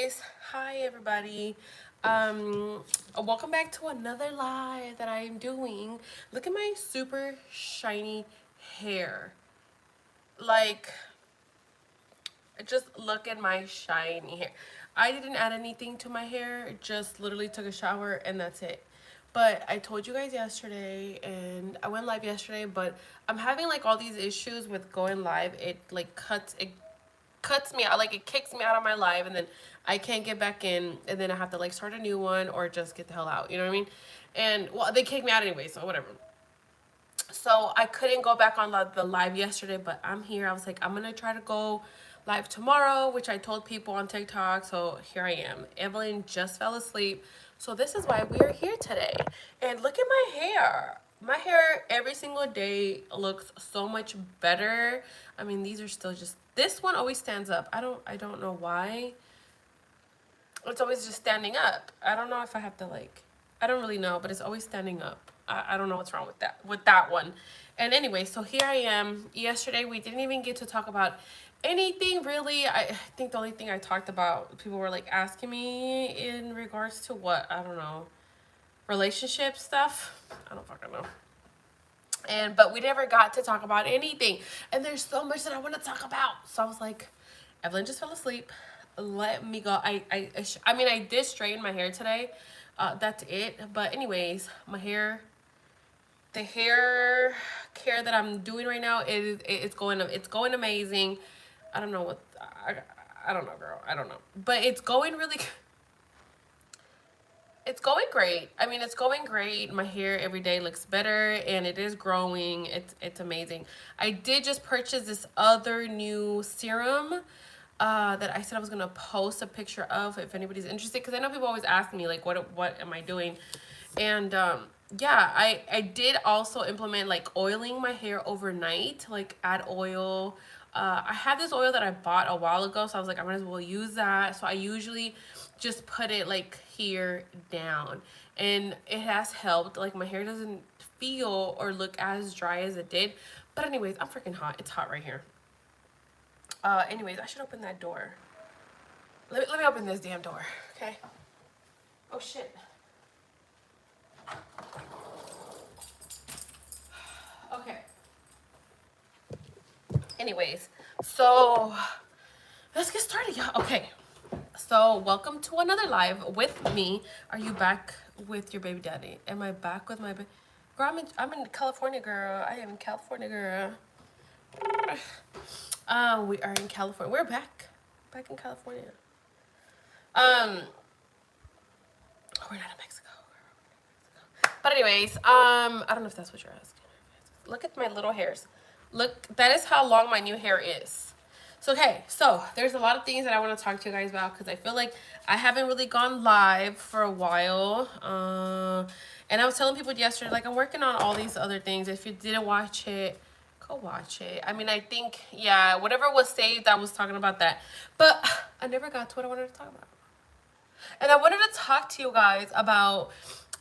anyways, hi everybody. Welcome back to another live that I am doing. Look at my super shiny hair. Like, just look at my shiny hair. I didn't add anything to my hair, just literally took a shower and that's it. But I told you guys yesterday, and I went live yesterday, but I'm having like all these issues with going live. It like cuts me out, like it kicks me out of my live, and then I can't get back in, and then I have to like start a new one or just get the hell out, you know what I mean? And well, they kicked me out anyway, so whatever. So I couldn't go back on the live yesterday, but I'm here. I was like, I'm gonna try to go live tomorrow, which I told people on TikTok. So here I am. Evelyn just fell asleep, so this is why we're here today. And look at my hair. My hair every single day looks so much better. I mean, these are still just, this one always stands up. I don't know why. It's always just standing up. I don't know if I have to like, I don't really know, but it's always standing up. I don't know what's wrong with that one. And anyway, so here I am. Yesterday we didn't even get to talk about anything really. I think the only thing I talked about, people were like asking me in regards to what, I don't know, relationship stuff. I don't fucking know. And but we never got to talk about anything. And there's so much that I want to talk about. So I was like, Evelyn just fell asleep. Let me go. I mean, I did straighten my hair today. That's it. But anyways, my hair, the hair care that I'm doing right now it's going amazing. I don't know what I don't know, girl. I don't know. But it's going really it's going great. I mean, it's going great. My hair every day looks better and it is growing. It's amazing. I did just purchase this other new serum that I said I was gonna post a picture of if anybody's interested, because I know people always ask me like what am I doing. And yeah, I did also implement like oiling my hair overnight, like add oil. I had this oil that I bought a while ago, so I was like, I might as well use that. So I usually just put it like here down, and it has helped. Like my hair doesn't feel or look as dry as it did. But anyways, I'm freaking hot. It's hot right here. Anyways, I should open that door. Let me open this damn door, okay? Oh shit. Okay. Anyways, so let's get started, y'all. Okay. So welcome to another live with me. Are you back with your baby daddy? Am I back with my baby? Girl, I'm in California, girl. I am in California, girl. We are in California. We're back in California. We're not in Mexico. But anyways, I don't know if that's what you're asking. Look at my little hairs. Look, that is how long my new hair is. So, okay, so there's a lot of things that I want to talk to you guys about, because I feel like I haven't really gone live for a while. And I was telling people yesterday, like, I'm working on all these other things. If you didn't watch it, go watch it. I mean, I think, yeah, whatever was saved, I was talking about that. But I never got to what I wanted to talk about. And I wanted to talk to you guys about,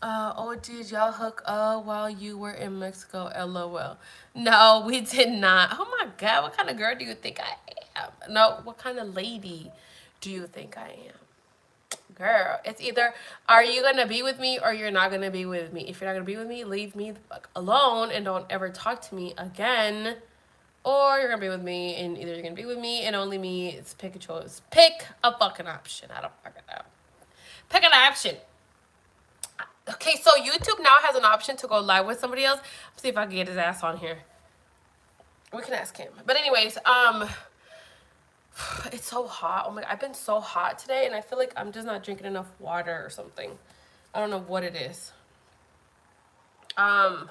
oh, did y'all hook up while you were in Mexico? LOL. No, we did not. Oh my God, what kind of girl do you think I am? No, what kind of lady do you think I am? Girl, it's either are you gonna be with me or you're not gonna be with me. If you're not gonna be with me, leave me the fuck alone and don't ever talk to me again. Or you're gonna be with me and either you're gonna be with me and only me. It's pick a choice. Pick a fucking option. I don't fucking know. Pick an option. Okay, so YouTube now has an option to go live with somebody else. Let's see if I can get his ass on here. We can ask him. But anyways, it's so hot. Oh my God, I've been so hot today, and I feel like I'm just not drinking enough water or something. I don't know what it is. I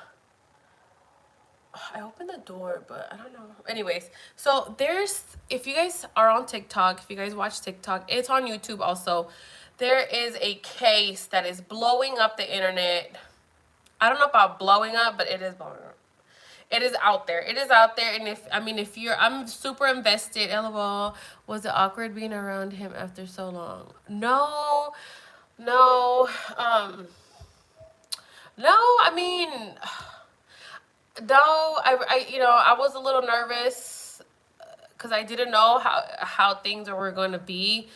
opened the door, but I don't know. Anyways, so there's, if you guys are on TikTok, if you guys watch TikTok, it's on YouTube also. There is a case that is blowing up the internet. I don't know about blowing up, but it is blowing up. It is out there. It is out there. And if you're, I'm super invested. LOL, was it awkward being around him after so long? No, no, no, I mean, no, I was a little nervous because I didn't know how things were going to be.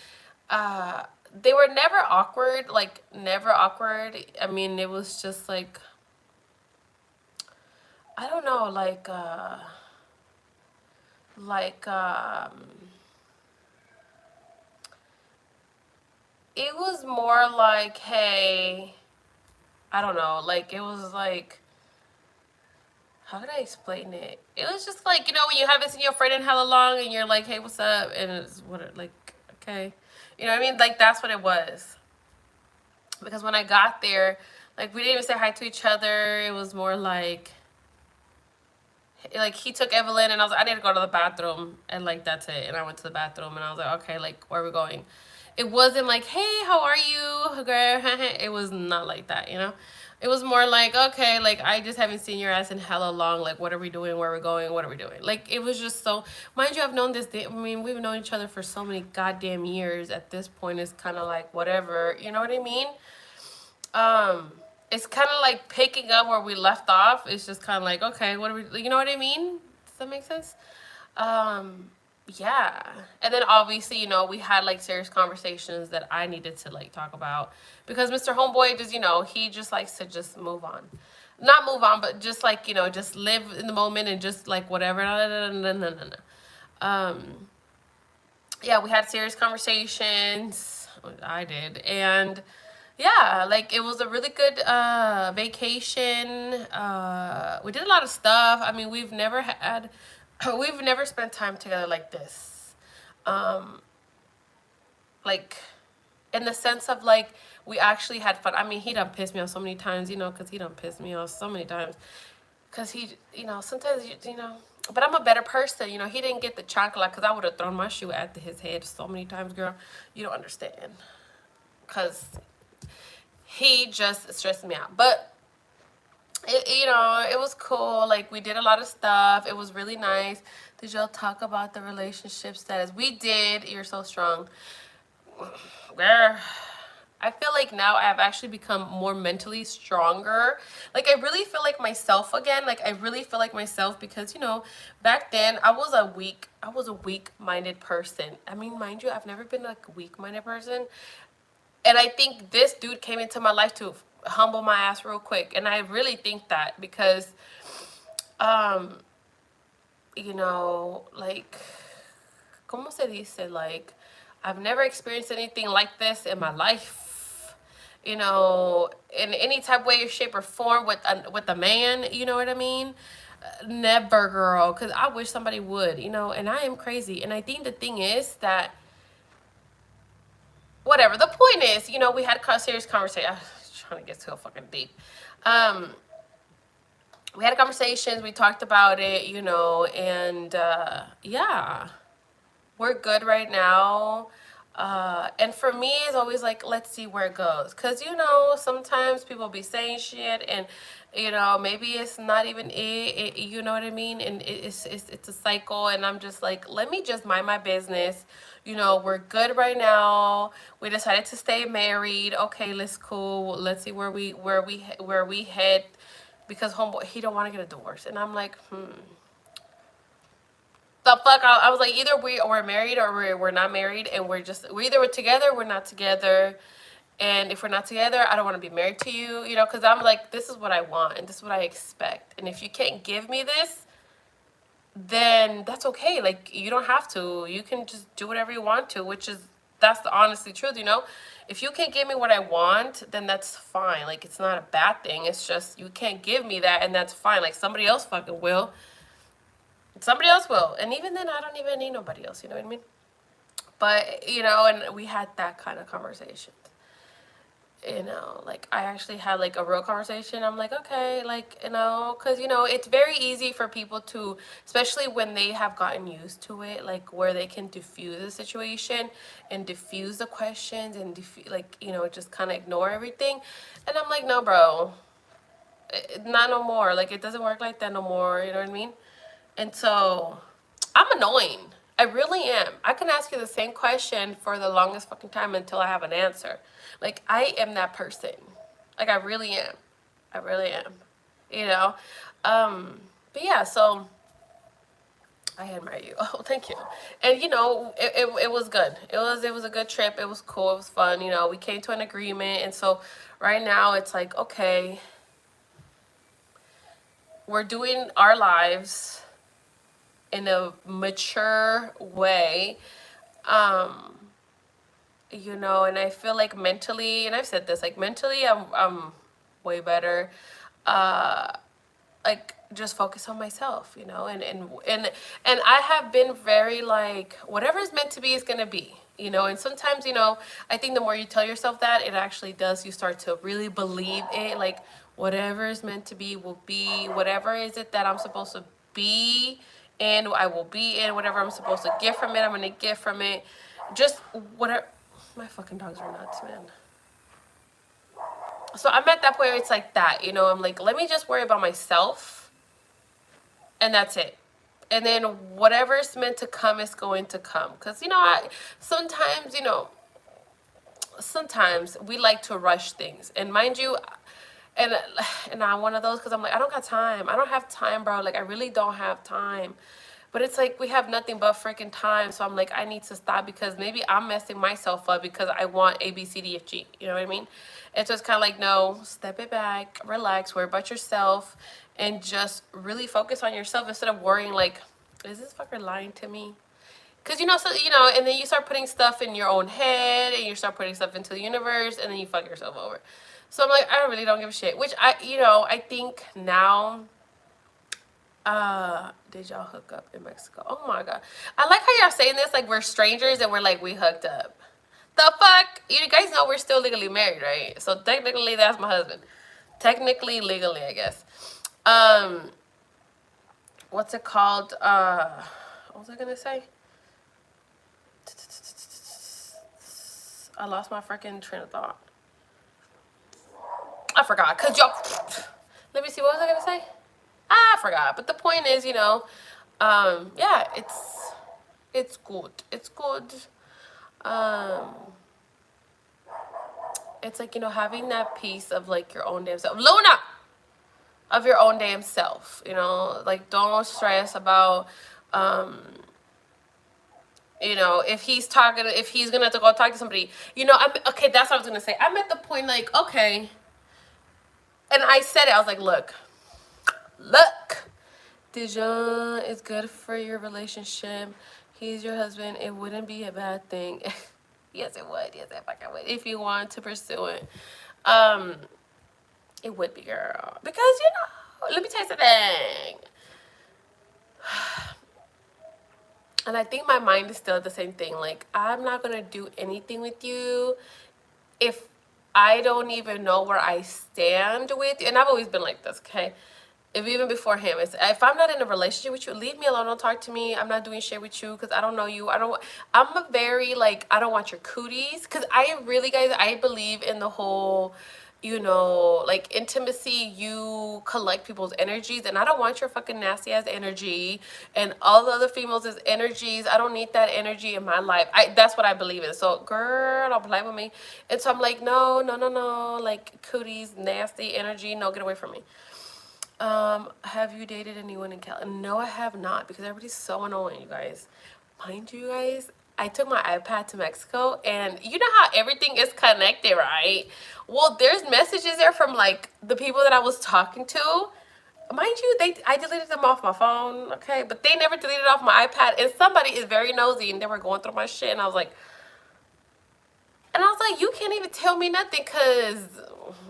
they were never awkward, like never awkward. I mean, it was just like, I don't know, like it was more like, hey, I don't know, like it was like, how could I explain it? It was just like, you know, when you haven't seen your friend in hella long and you're like, hey, what's up? And it's what, like, okay. You know what I mean? Like, that's what it was. Because when I got there, like, we didn't even say hi to each other. It was more like he took Evelyn and I was like, I need to go to the bathroom. And, like, that's it. And I went to the bathroom and I was like, okay, like, where are we going? It wasn't like, hey, how are you, girl? It was not like that, you know? It was more like, okay, like, I just haven't seen your ass in hella long. Like, what are we doing? Where are we going? What are we doing? Like, it was just so, mind you, I've known this, I mean, we've known each other for so many goddamn years. At this point, it's kind of like, whatever, you know what I mean? It's kind of like picking up where we left off. It's just kind of like, okay, what are we, you know what I mean? Does that make sense? Um, yeah. And then obviously, you know, we had like serious conversations that I needed to like talk about because Mr. Homeboy just, you know, he just likes to just move on. Not move on, but just like, you know, just live in the moment and just like whatever. Um, yeah, we had serious conversations. I did. And yeah, like it was a really good vacation. We did a lot of stuff. I mean, we've never spent time together like this. Um, like in the sense of like we actually had fun. I mean, he done pissed me off so many times, you know, because he done pissed me off so many times. Because he, you know, sometimes, you know, but I'm a better person. You know, he didn't get the chocolate because I would have thrown my shoe at his head so many times, girl. You don't understand. Because he just stressed me out. But, you know, it was cool. Like, we did a lot of stuff. It was really nice. Did y'all talk about the relationship status? We did. You're so strong. Girl, I feel like now I've actually become more mentally stronger. Like I really feel like myself again. Like I really feel like myself because, you know, back then I was a weak-minded person. I mean, mind you, I've never been like a weak-minded person. And I think this dude came into my life to humble my ass real quick. And I really think that because um, you know, like ¿cómo se dice? Like I've never experienced anything like this in my life, you know, in any type, way, shape, or form with a man. You know what I mean? Never, girl. Because I wish somebody would, you know. And I am crazy. And I think the thing is that whatever. The point is, you know, we had a serious conversation. I'm trying to get so fucking deep. Um, we had conversations. We talked about it, you know, and yeah. We're good right now. And for me, it's always like, let's see where it goes. Because, you know, sometimes people be saying shit and, you know, maybe it's not even you know what I mean? And it's a cycle. And I'm just like, let me just mind my business. You know, we're good right now. We decided to stay married. Okay, let's cool. Let's see where we head. Because homeboy, he don't want to get a divorce. And I'm like, the fuck. I was like, either we're married or we're not married, and we're either we're together, we're not together. And if we're not together, I don't want to be married to you, you know, because I'm like, this is what I want and this is what I expect. And if you can't give me this, then that's okay. Like, you don't have to. You can just do whatever you want to, that's the honestly truth, you know. If you can't give me what I want, then that's fine. Like, it's not a bad thing. It's just you can't give me that, and that's fine. Like, somebody else fucking will. Somebody else will. And even then, I don't even need nobody else. You know what I mean? But, you know, and we had that kind of conversation. You know, like, I actually had, like, a real conversation. I'm like, okay, like, you know, because, you know, it's very easy for people to, especially when they have gotten used to it, like, where they can diffuse the situation and diffuse the questions and, like, you know, just kind of ignore everything. And I'm like, no, bro, not no more. Like, it doesn't work like that no more. You know what I mean? And so I'm annoying. I really am. I can ask you the same question for the longest fucking time until I have an answer. Like, I am that person. Like, I really am. I really am. You know? But yeah, so I admire you. Oh, thank you. And you know, it was good. It was a good trip. It was cool. It was fun. You know, we came to an agreement, and so right now it's like, okay, we're doing our lives in a mature way. Um, you know, and I feel like mentally, and I've said this, like mentally, I'm way better. Uh, like just focus on myself, you know, and I have been very like whatever is meant to be is gonna be, you know. And sometimes, you know, I think the more you tell yourself that, it actually does, you start to really believe it, like whatever is meant to be will be, whatever is it that I'm supposed to be in, I will be in, whatever I'm supposed to get from it, I'm gonna get from it. Just whatever. My fucking dogs are nuts, man. So I'm at that point where it's like that, you know, I'm like, let me just worry about myself, and that's it. And then whatever's meant to come is going to come. Because, you know, sometimes, you know, sometimes we like to rush things. And mind you, and I'm one of those, because I'm like, I don't got time. I don't have time, bro. Like, I really don't have time. But it's like we have nothing but freaking time. So I'm like, I need to stop, because maybe I'm messing myself up because I want A, B, C, D, F, G. You know what I mean? And so it's kind of like, no, step it back, relax, worry about yourself, and just really focus on yourself instead of worrying like, is this fucker lying to me? Because, you know, so, you know, and then you start putting stuff in your own head, and you start putting stuff into the universe, and then you fuck yourself over. So I'm like, I really don't give a shit. Which you know, I think now, did y'all hook up in Mexico? Oh my god. I like how y'all saying this like we're strangers and we're like, we hooked up. The fuck? You guys know we're still legally married, right? So technically that's my husband. Technically, legally, I guess. What's it called? What was I gonna say? I lost my freaking train of thought. I forgot. Cause y'all, let me see, what was I gonna say? I forgot. But the point is, you know, yeah, it's good. It's good. Um, it's like, you know, having that piece of like your own damn self. Luna! Of your own damn self, you know, like don't stress about, you know, if he's gonna have to go talk to somebody, you know, okay, that's what I was gonna say. I'm at the point like, okay, and I said it, I was like, look, Dijon is good for your relationship. He's your husband. It wouldn't be a bad thing. Yes, it would. Yes, it fucking would. If you want to pursue it. It would be, girl. Because, you know, let me tell you something. And I think my mind is still the same thing. Like, I'm not going to do anything with you if I don't even know where I stand with you. And I've always been like this, okay? If even before him, if I'm not in a relationship with you, leave me alone. Don't talk to me. I'm not doing shit with you because I don't know you. I'm a very, like, I don't want your cooties. Because I really, guys, I believe in the whole, you know, like, intimacy. You collect people's energies, and I don't want your fucking nasty ass energy and all the other females' energies. I don't need that energy in my life. That's what I believe in. So, girl, don't play with me. And so I'm like, no, no, no, no. Like, cooties, nasty energy. No, get away from me. Have you dated anyone in Cali? No, I have not, because everybody's so annoying, you guys. Mind you guys, I took my iPad to Mexico, and you know how everything is connected, right? Well, there's messages there from like the people that I was talking to. Mind you, I deleted them off my phone, okay? But they never deleted off my iPad, and somebody is very nosy, and they were going through my shit, and I was like, you can't even tell me nothing, because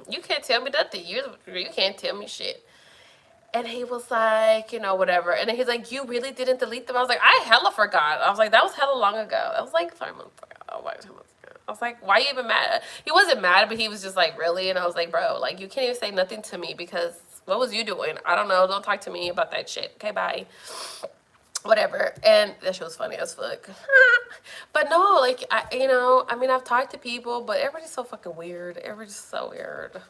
you can't tell me nothing. You can't tell me shit. And he was like, you know, whatever. And then he's like, you really didn't delete them? I was like, I hella forgot. I was like, that was hella long ago. I was like 5 months ago. Oh, like 2 months ago. I was like, why are you even mad? He wasn't mad, but he was just like, really? And I was like, bro, like, you can't even say nothing to me because what was you doing? I don't know. Don't talk to me about that shit. Okay, bye. Whatever. And that shit was funny as fuck. But no, like, you know, I mean, I've talked to people, but everybody's so fucking weird. Everybody's so weird.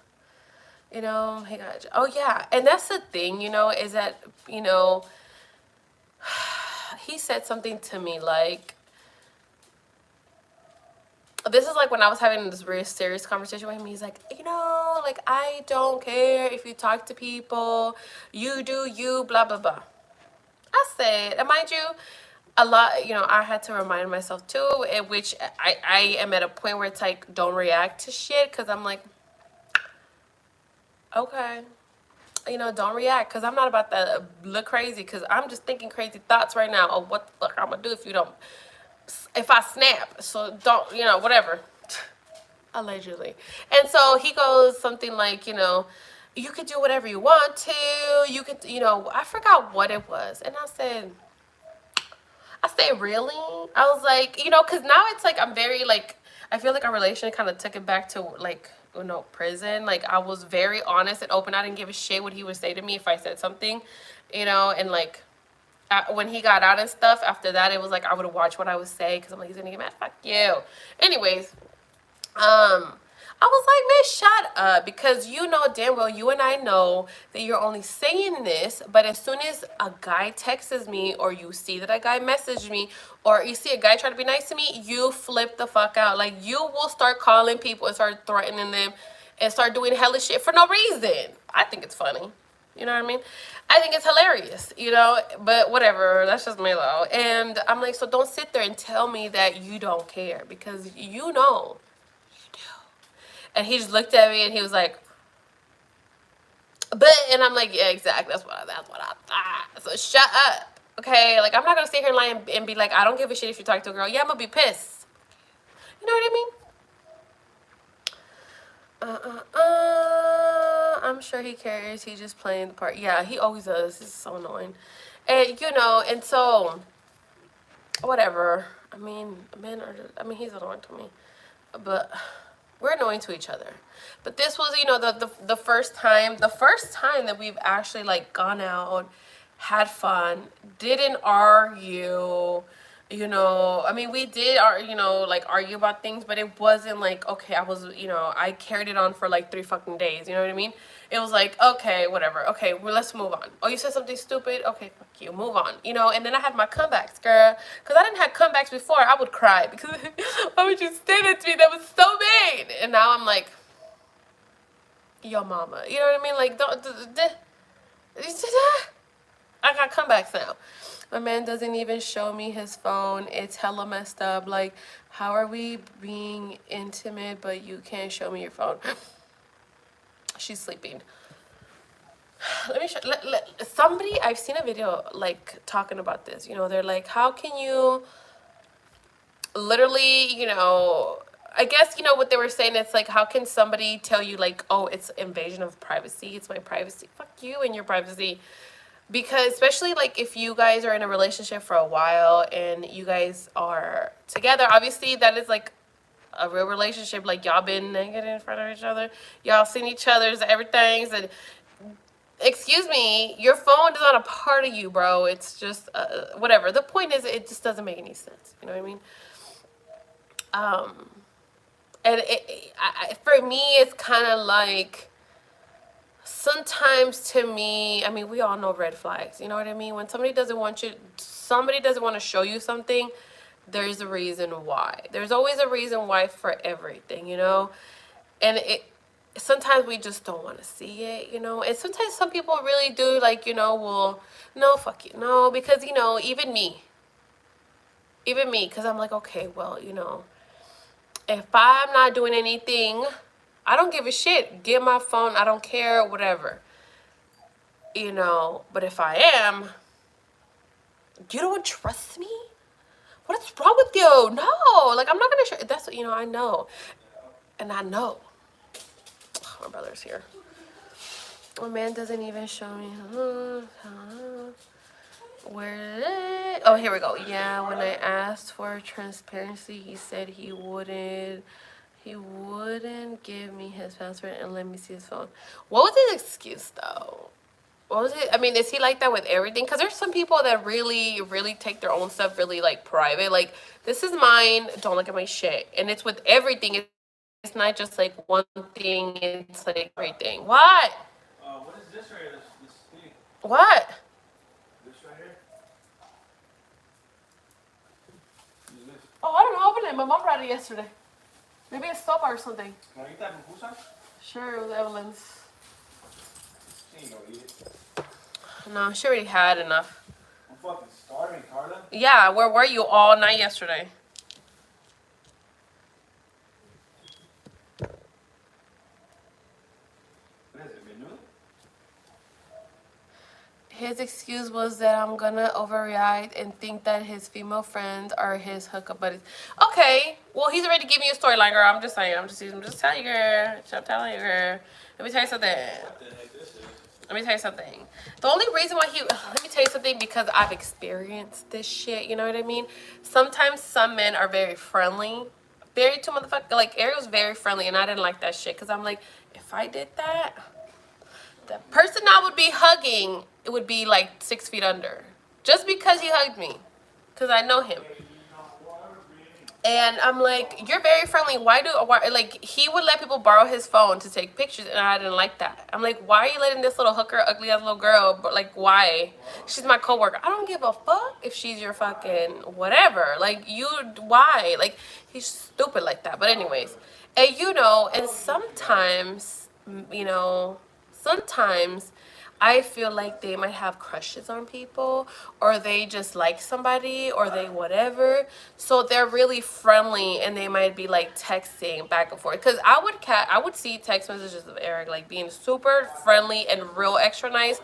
You know, hey guys. Oh yeah, and that's the thing, you know, is that, you know, he said something to me like, this is like when I was having this very serious conversation with him. He's like, you know, like, I don't care if you talk to people, you do you, blah blah blah. I I said, and mind you, a lot, you know, I had to remind myself too, in which I am at a point where it's like, don't react to shit, because I'm like, okay, you know, don't react, because I'm not about to look crazy, because I'm just thinking crazy thoughts right now of what the fuck I'm gonna do if I snap. So don't, you know, whatever. Allegedly. And so he goes something like, you know, you could do whatever you want to. You could, you know, I forgot what it was. And I said, really? I was like, you know, because now it's like I'm very, like, I feel like our relationship kind of took it back to, like, you know, prison. Like, I was very honest and open. I didn't give a shit what he would say to me if I said something, you know, and, like, when he got out and stuff, after that, it was like I would watch what I would say because I'm like, he's going to get mad. Fuck you. Anyways, I was like, man, shut up, because you know damn well, you and I know that you're only saying this, but as soon as a guy texts me, or you see that a guy messaged me, or you see a guy try to be nice to me, you flip the fuck out. Like, you will start calling people and start threatening them and start doing hella shit for no reason. I think it's funny. You know what I mean? I think it's hilarious, you know, but whatever, that's just me though. And I'm like, so don't sit there and tell me that you don't care, because you know. And he just looked at me and he was like, but, and I'm like, yeah, exactly. That's what I thought. So shut up. Okay. Like, I'm not going to sit here and lie and be like, I don't give a shit if you talk to a girl. Yeah, I'm going to be pissed. You know what I mean? I'm sure he cares. He's just playing the part. Yeah, he always does. It's so annoying. And, you know, and so, whatever. I mean, he's annoying to me. But we're annoying to each other. But this was, you know, the first time that we've actually, like, gone out, had fun, didn't argue, you know. I mean, we did, you know, like, argue about things, but it wasn't like, okay, I carried it on for like 3 fucking days, you know what I mean? It was like, okay, whatever, okay, well, let's move on. Oh, you said something stupid? Okay, fuck you, move on, you know. And then I had my comebacks, girl, because I didn't have comebacks before. I would cry because why would you say that to me? That was so mean. And now I'm like, yo mama, you know what I mean? Like, I got comebacks now. My man doesn't even show me his phone. It's hella messed up. Like, how are we being intimate, but you can't show me your phone? She's sleeping. Let me show. Somebody, I've seen a video, like, talking about this. You know, they're like, how can you literally, you know, I guess, you know, what they were saying, it's like, how can somebody tell you, like, oh, it's invasion of privacy, it's my privacy? Fuck you and your privacy. Because especially, like, if you guys are in a relationship for a while and you guys are together, obviously that is like a real relationship. Like, y'all been naked in front of each other, y'all seen each other's everything, and excuse me, your phone is not a part of you, bro. It's just whatever. The point is, it just doesn't make any sense, you know what I mean? And for me, it's kind of like, sometimes to me, I mean, we all know red flags, you know what I mean? When somebody doesn't want to show you something, there's a reason why. There's always a reason why for everything, you know? And sometimes we just don't want to see it, you know? And sometimes some people really do, like, you know, well, no, fuck you, no, because, you know, even me, because I'm like, okay, well, you know, if I'm not doing anything, I don't give a shit. Get my phone. I don't care. Whatever. You know, but if I am, you don't trust me? What's wrong with you? No. Like, I'm not going to show. That's what, you know, I know. And I know. Oh, my brother's here. My man doesn't even show me. Where? Oh, here we go. Yeah, when I asked for transparency, he said he wouldn't give me his password and let me see his phone. What was his excuse, though? What was it? I mean, is he like that with everything? Because there's some people that really, really take their own stuff really, like, private. Like, this is mine. Don't look at my shit. And it's with everything. It's not just, like, one thing. It's, like, everything. What? What is this right here? This thing? What? This right here? Oh, I don't know. Open it. My mom brought it yesterday. Maybe it's soap or something. Can I eat that pupusa? Sure, it was Evelyn's. She ain't gonna eat it. No, she already had enough. I'm fucking starving, Carla. Yeah, where were you all night yesterday? What is it, menudo? His excuse was that I'm gonna overreact and think that his female friends are his hookup buddies. Okay, well he's already giving you a storyline, girl. I'm just saying. I'm just telling you, girl. I'm telling you, girl. Let me tell you something. What the heck this is? Let me tell you something. The only reason why let me tell you something, because I've experienced this shit. You know what I mean? Sometimes some men are very friendly, very too motherfucker. Like Ariel's very friendly, and I didn't like that shit because I'm like, if I did that, the person I would be hugging, it would be like 6 feet under, just because he hugged me, because I know him. And I'm like, you're very friendly. Why, like, he would let people borrow his phone to take pictures, and I didn't like that. I'm like, why are you letting this little hooker, ugly ass little girl, but like, why? She's my coworker. I don't give a fuck if she's your fucking whatever. Like, why? Like, he's stupid like that. But anyways, and and sometimes, sometimes I feel like they might have crushes on people, or they just like somebody, or they whatever. So they're really friendly, and they might be like texting back and forth. Cause I would see text messages of Eric like being super friendly and real extra nice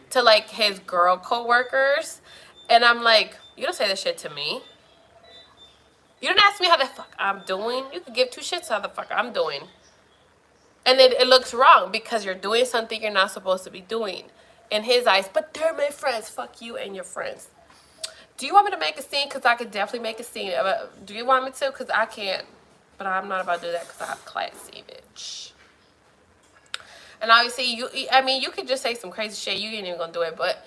to like his girl coworkers, and I'm like, you don't say this shit to me. You don't ask me how the fuck I'm doing. You could give two shits how the fuck I'm doing. And it looks wrong because you're doing something you're not supposed to be doing in his eyes. But they're my friends. Fuck you and your friends. Do you want me to make a scene? Because I could definitely make a scene. Do you want me to? Because I can't. But I'm not about to do that because I'm classy, bitch. And obviously, you could just say some crazy shit. You ain't even going to do it. But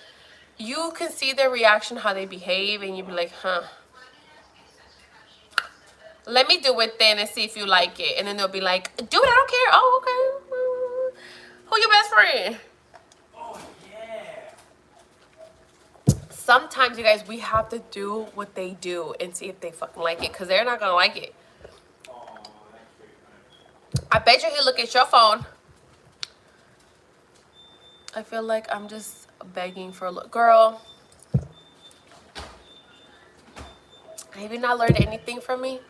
you can see their reaction, how they behave. And you be like, huh. Let me do it then and see if you like it. And then they'll be like, dude, I don't care. Oh, okay. Who your best friend? Oh, yeah. Sometimes, you guys, we have to do what they do and see if they fucking like it. Because they're not going to like it. Oh, that's great. I bet you he'll look at your phone. I feel like I'm just begging for a look. Girl, have you not learned anything from me?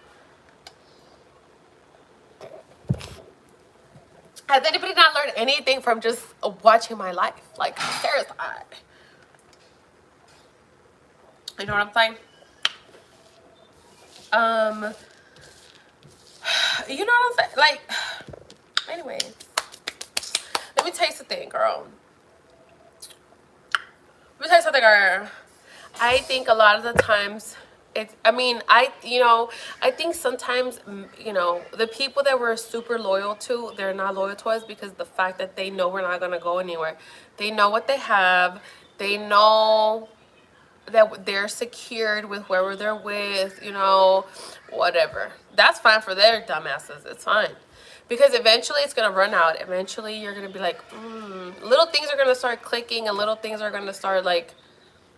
Has anybody not learned anything from just watching my life? Like, seriously. You know what I'm saying? You know what I'm saying? Like, anyway. Let me tell you something, girl. Let me tell you something, girl. I think a lot of the times... I think sometimes, the people that we're super loyal to, they're not loyal to us because the fact that they know we're not going to go anywhere. They know what they have. They know that they're secured with whoever they're with, whatever. That's fine for their dumbasses. It's fine. Because eventually it's going to run out. Eventually you're going to be like, little things are going to start clicking, and little things are going to start like,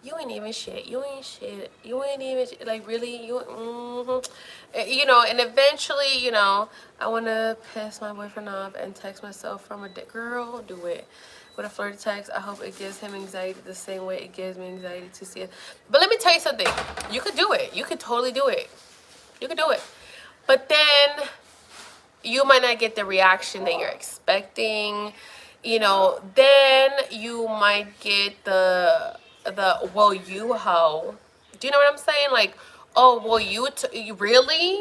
you ain't even shit. You ain't shit. You ain't even shit. Like, really? And eventually, I want to piss my boyfriend off and text myself from a dick. Girl, do it. With a flirty text, I hope it gives him anxiety the same way it gives me anxiety to see it. But let me tell you something. You could do it. You could totally do it. You could do it. But then you might not get the reaction that you're expecting. Then you might get the well, you hoe. Do you know what I'm saying? Like, oh, well, you really,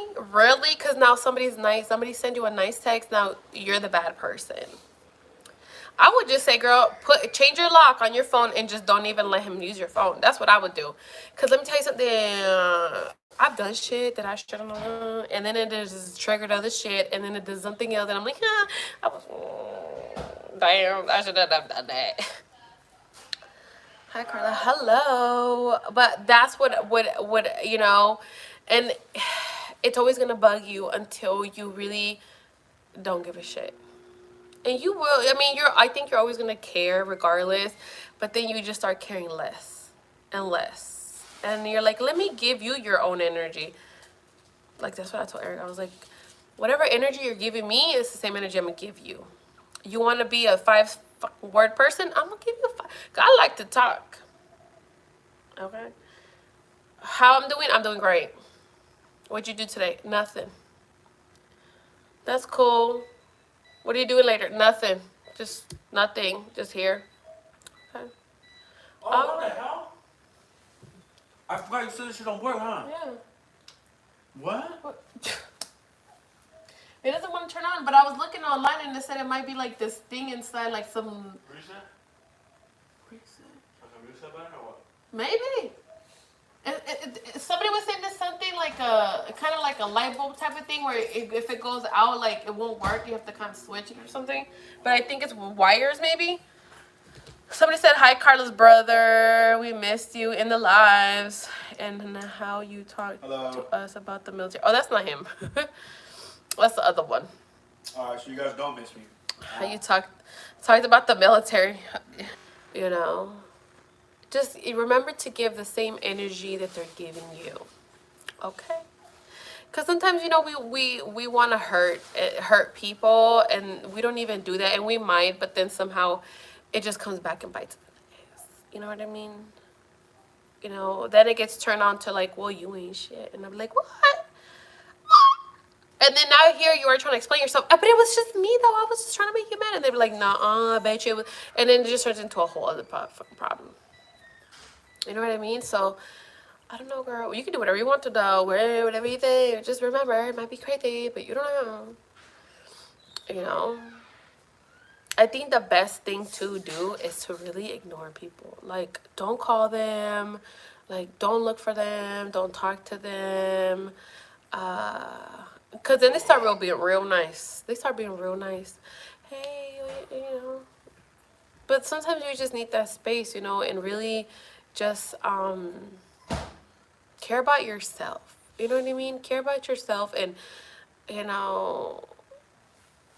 because now somebody's nice, somebody send you a nice text, now you're the bad person. I would just say, girl, change your lock on your phone and just don't even let him use your phone. That's what I would do. Because let me tell you something. I've done shit that I shouldn't have done, and then it just triggered other shit, and then it does something else, and I'm like, damn, I should have done that. Hi, Carla. Hello. But that's what and it's always gonna bug you until you really don't give a shit. And you will. I think you're always gonna care regardless, but then you just start caring less and less, and you're like, let me give you your own energy. Like, that's what I told Eric. I was like, whatever energy you're giving me is the same energy I'm gonna give you. You want to be a 5-word person? I'm gonna give you a 5. I like to talk. Okay. How I'm doing? I'm doing great. What'd you do today? Nothing. That's cool. What are you doing later? Nothing. Just nothing. Just here. Okay. Oh, what the hell? I forgot you said this shit don't work, huh? Yeah. What? It doesn't want to turn on, but I was looking online and it said it might be like this thing inside, like some. Reset? Reset? Okay, reset button or what? Maybe. Somebody was saying there's something like a kind of like a light bulb type of thing where if it goes out, like it won't work. You have to kind of switch it or something. But I think it's wires, maybe. Somebody said, hi, Carla's brother. We missed you in the lives. And how you talked to us about the military. Oh, that's not him. That's the other one. Alright, so you guys don't miss me. How you talked about the military. You know. Just remember to give the same energy that they're giving you. Okay? Because sometimes, you know, we want to hurt people. And we don't even do that. And we might. But then somehow it just comes back and bites us in the ass. You know what I mean? You know, then it gets turned on to like, well, you ain't shit. And I'm like, what? And then now here you are trying to explain yourself. But it was just me, though. I was just trying to make you mad. And they'd be like, nah, I bet you. And then it just turns into a whole other problem. You know what I mean? So, I don't know, girl. You can do whatever you want to do. Wear whatever you think. Just remember, it might be crazy, but you don't know. You know? I think the best thing to do is to really ignore people. Like, don't call them. Like, don't look for them. Don't talk to them. Because then they start being real nice. They start being real nice. Hey, you know. But sometimes you just need that space, you know, and really just care about yourself. You know what I mean? Care about yourself and, you know,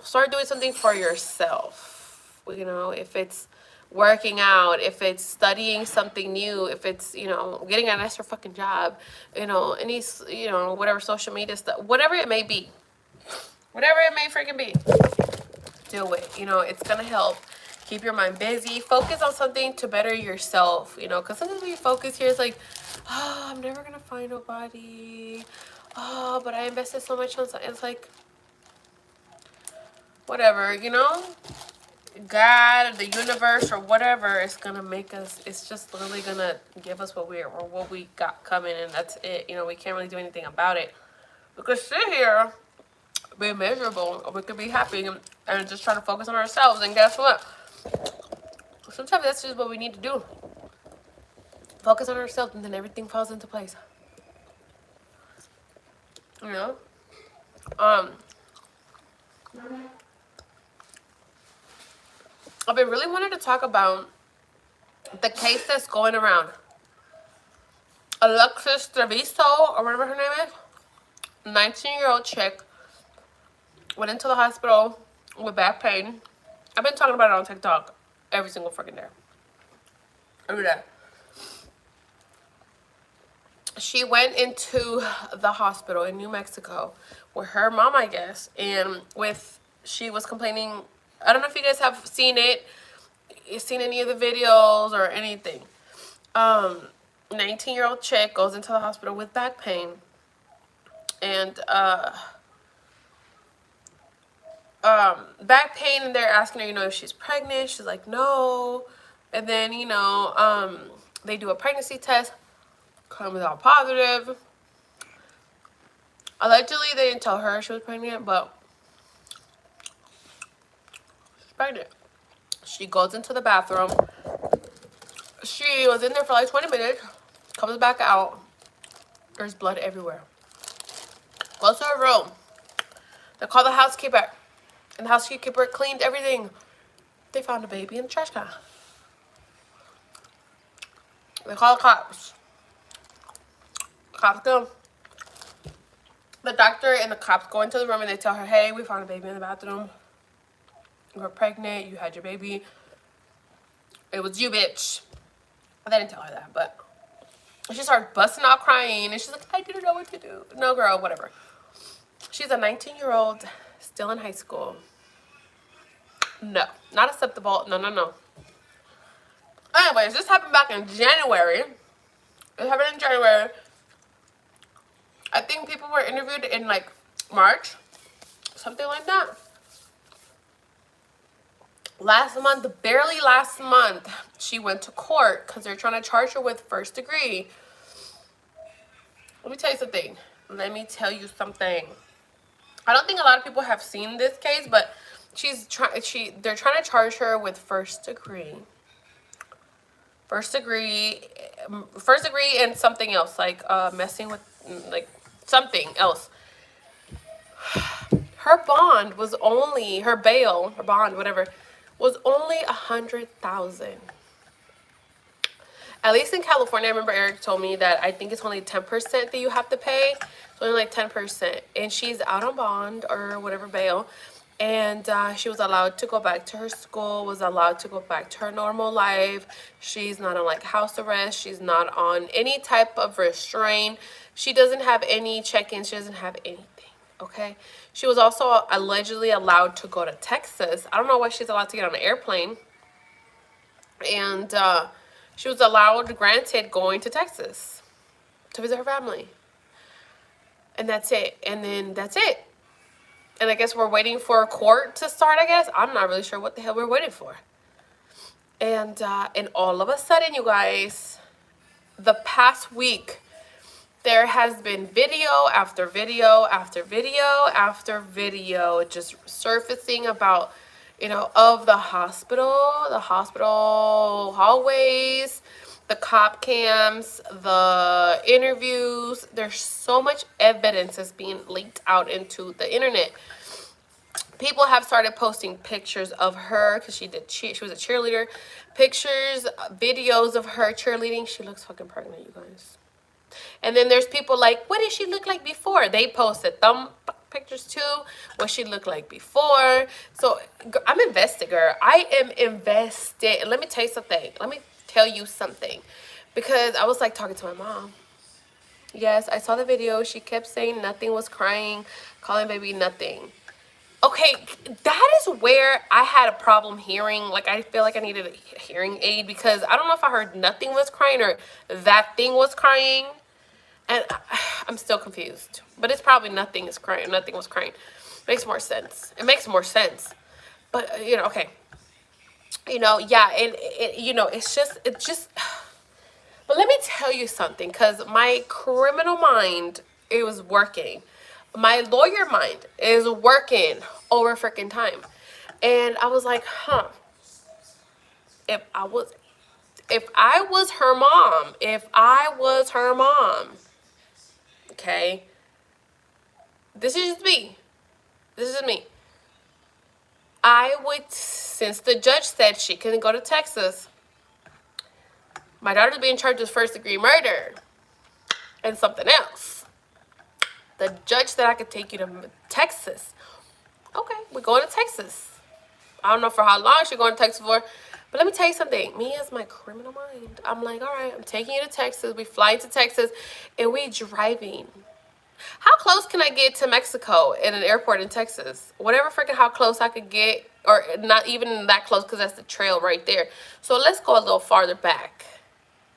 start doing something for yourself. You know, if it's working out, if it's studying something new, if it's, you know, getting an extra fucking job, you know, any, you know, whatever social media stuff, whatever it may be, whatever it may freaking be, do it. You know, it's gonna help keep your mind busy. Focus on something to better yourself, you know, because sometimes when you focus here, it's like, oh, I'm never gonna find nobody. Oh, but I invested so much on something. It's like, whatever, you know. God, the universe, or whatever, is gonna make us. It's just literally gonna give us what we got coming, and that's it. You know, we can't really do anything about it. We could sit here, be miserable, or we could be happy and just try to focus on ourselves. And guess what? Sometimes that's just what we need to do. Focus on ourselves, and then everything falls into place. You know. I've been really wanting to talk about the case that's going around. 𝒊𝒂𝒍 or whatever her name is, 19-year-old chick, went into the hospital with back pain. I've been talking about it on TikTok every single freaking day. Every day. She went into the hospital in New Mexico with her mom, I guess, and she was complaining. I don't know if you guys have seen it, seen any of the videos or anything. 19-year-old chick goes into the hospital with back pain, and back pain, and they're asking her, you know, if she's pregnant. She's like, no. And then, you know, they do a pregnancy test, comes out positive. Allegedly, they didn't tell her she was pregnant, but she's pregnant. She goes into the bathroom. She was in there for like 20 minutes, comes back out. There's blood everywhere. Goes to her room. They call the housekeeper, and the housekeeper cleaned everything. They found a baby in the trash can. They call the cops. Cops come. The doctor and the cops go into the room and they tell her, hey, we found a baby in the bathroom. You were pregnant. You had your baby. It was you, bitch. They didn't tell her that, but she started busting out crying. And she's like, I didn't know what to do. No, girl, whatever. She's a 19-year-old, still in high school. No, not acceptable. No, no, no. Anyways, this happened back in January. It happened in January. I think people were interviewed in like March, something like that. Last month, barely last month, she went to court because they're trying to charge her with first degree. Let me tell you something. Let me tell you something. I don't think a lot of people have seen this case, but they're trying to charge her with first degree. First degree and something else, like messing with like something else. Her bond was only, her bail, her bond, whatever, was only $100,000. At least in California, I remember Eric told me that I think it's only 10% that you have to pay. It's only like 10%. And she's out on bond or whatever bail. And she was allowed to go back to her school, was allowed to go back to her normal life. She's not on like house arrest. She's not on any type of restraint. She doesn't have any check-ins. She doesn't have anything. Okay. She was also allegedly allowed to go to Texas. I don't know why she's allowed to get on an airplane. And she was allowed, granted, going to Texas to visit her family. And that's it. And then that's it. And I guess we're waiting for court to start, I guess. I'm not really sure what the hell we're waiting for. And all of a sudden, you guys, the past week, there has been video after video after video after video just surfacing about, you know, of the hospital hallways, the cop cams, the interviews. There's so much evidence that's being leaked out into the internet. People have started posting pictures of her because she was a cheerleader. Pictures, videos of her cheerleading. She looks fucking pregnant, you guys. And then there's people like, what did she look like before? They posted thumb pictures too, what she looked like before. So I'm invested, girl. I am invested. And let me tell you something. Because I was like talking to my mom. Yes, I saw the video. She kept saying nothing, was crying, calling baby nothing. Okay, that is where I had a problem hearing. Like, I feel like I needed a hearing aid because I don't know if I heard nothing was crying or that thing was crying. And I'm still confused. But it's probably nothing is crying. Nothing was crying. Makes more sense. It makes more sense. But, you know, okay. You know, yeah. And, you know, it's just. But let me tell you something. Because my criminal mind, it was working. My lawyer mind is working over freaking time. And I was like, huh. If I was her mom, okay, this is just me. I would, since the judge said she couldn't go to Texas, my daughter's being charged with first degree murder and something else. The judge said I could take you to Texas. Okay, we're going to Texas. I don't know for how long she's going to Texas for. But let me tell you something. Me as my criminal mind, I'm like, all right, I'm taking you to Texas. We fly to Texas, and we driving. How close can I get to Mexico in an airport in Texas? Whatever freaking how close I could get, or not even that close because that's the trail right there. So let's go a little farther back,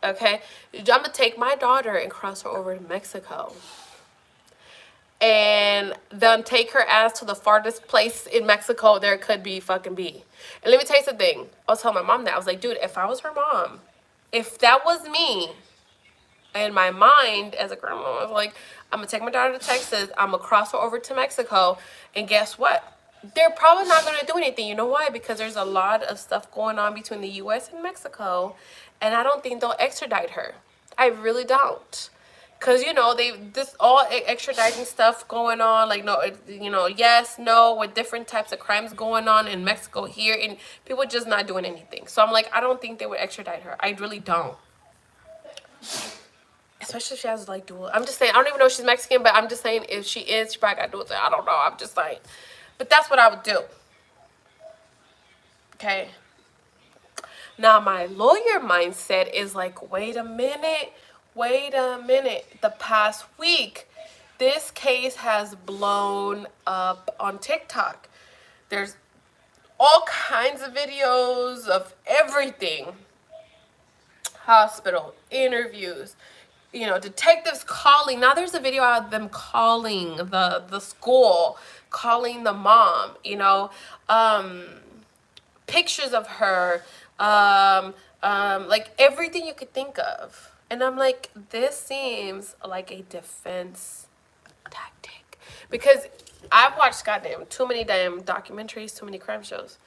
okay? I'm going to take my daughter and cross her over to Mexico. And then take her ass to the farthest place in Mexico there could be fucking be. And let me tell you something. I was telling my mom that. I was like, dude, if I was her mom, if that was me, in my mind as a grandma, I was like, I'm going to take my daughter to Texas. I'm going to cross her over to Mexico. And guess what? They're probably not going to do anything. You know why? Because there's a lot of stuff going on between the U.S. and Mexico. And I don't think they'll extradite her. I really don't. Because, you know, this all extraditing stuff going on, like, no, you know, yes, no, with different types of crimes going on in Mexico here, and people just not doing anything. So I'm like, I don't think they would extradite her. I really don't. Especially if she has, like, dual. I'm just saying, I don't even know if she's Mexican, but I'm just saying if she is, she probably got dual. I don't know. I'm just saying. But that's what I would do. Okay. Now, my lawyer mindset is like, wait a minute. The past week, this case has blown up on TikTok. There's all kinds of videos of everything. Hospital, interviews, you know, detectives calling. Now there's a video of them calling the school, calling the mom, you know, pictures of her, like everything you could think of. And I'm like, this seems like a defense tactic. Because I've watched goddamn too many damn documentaries, too many crime shows.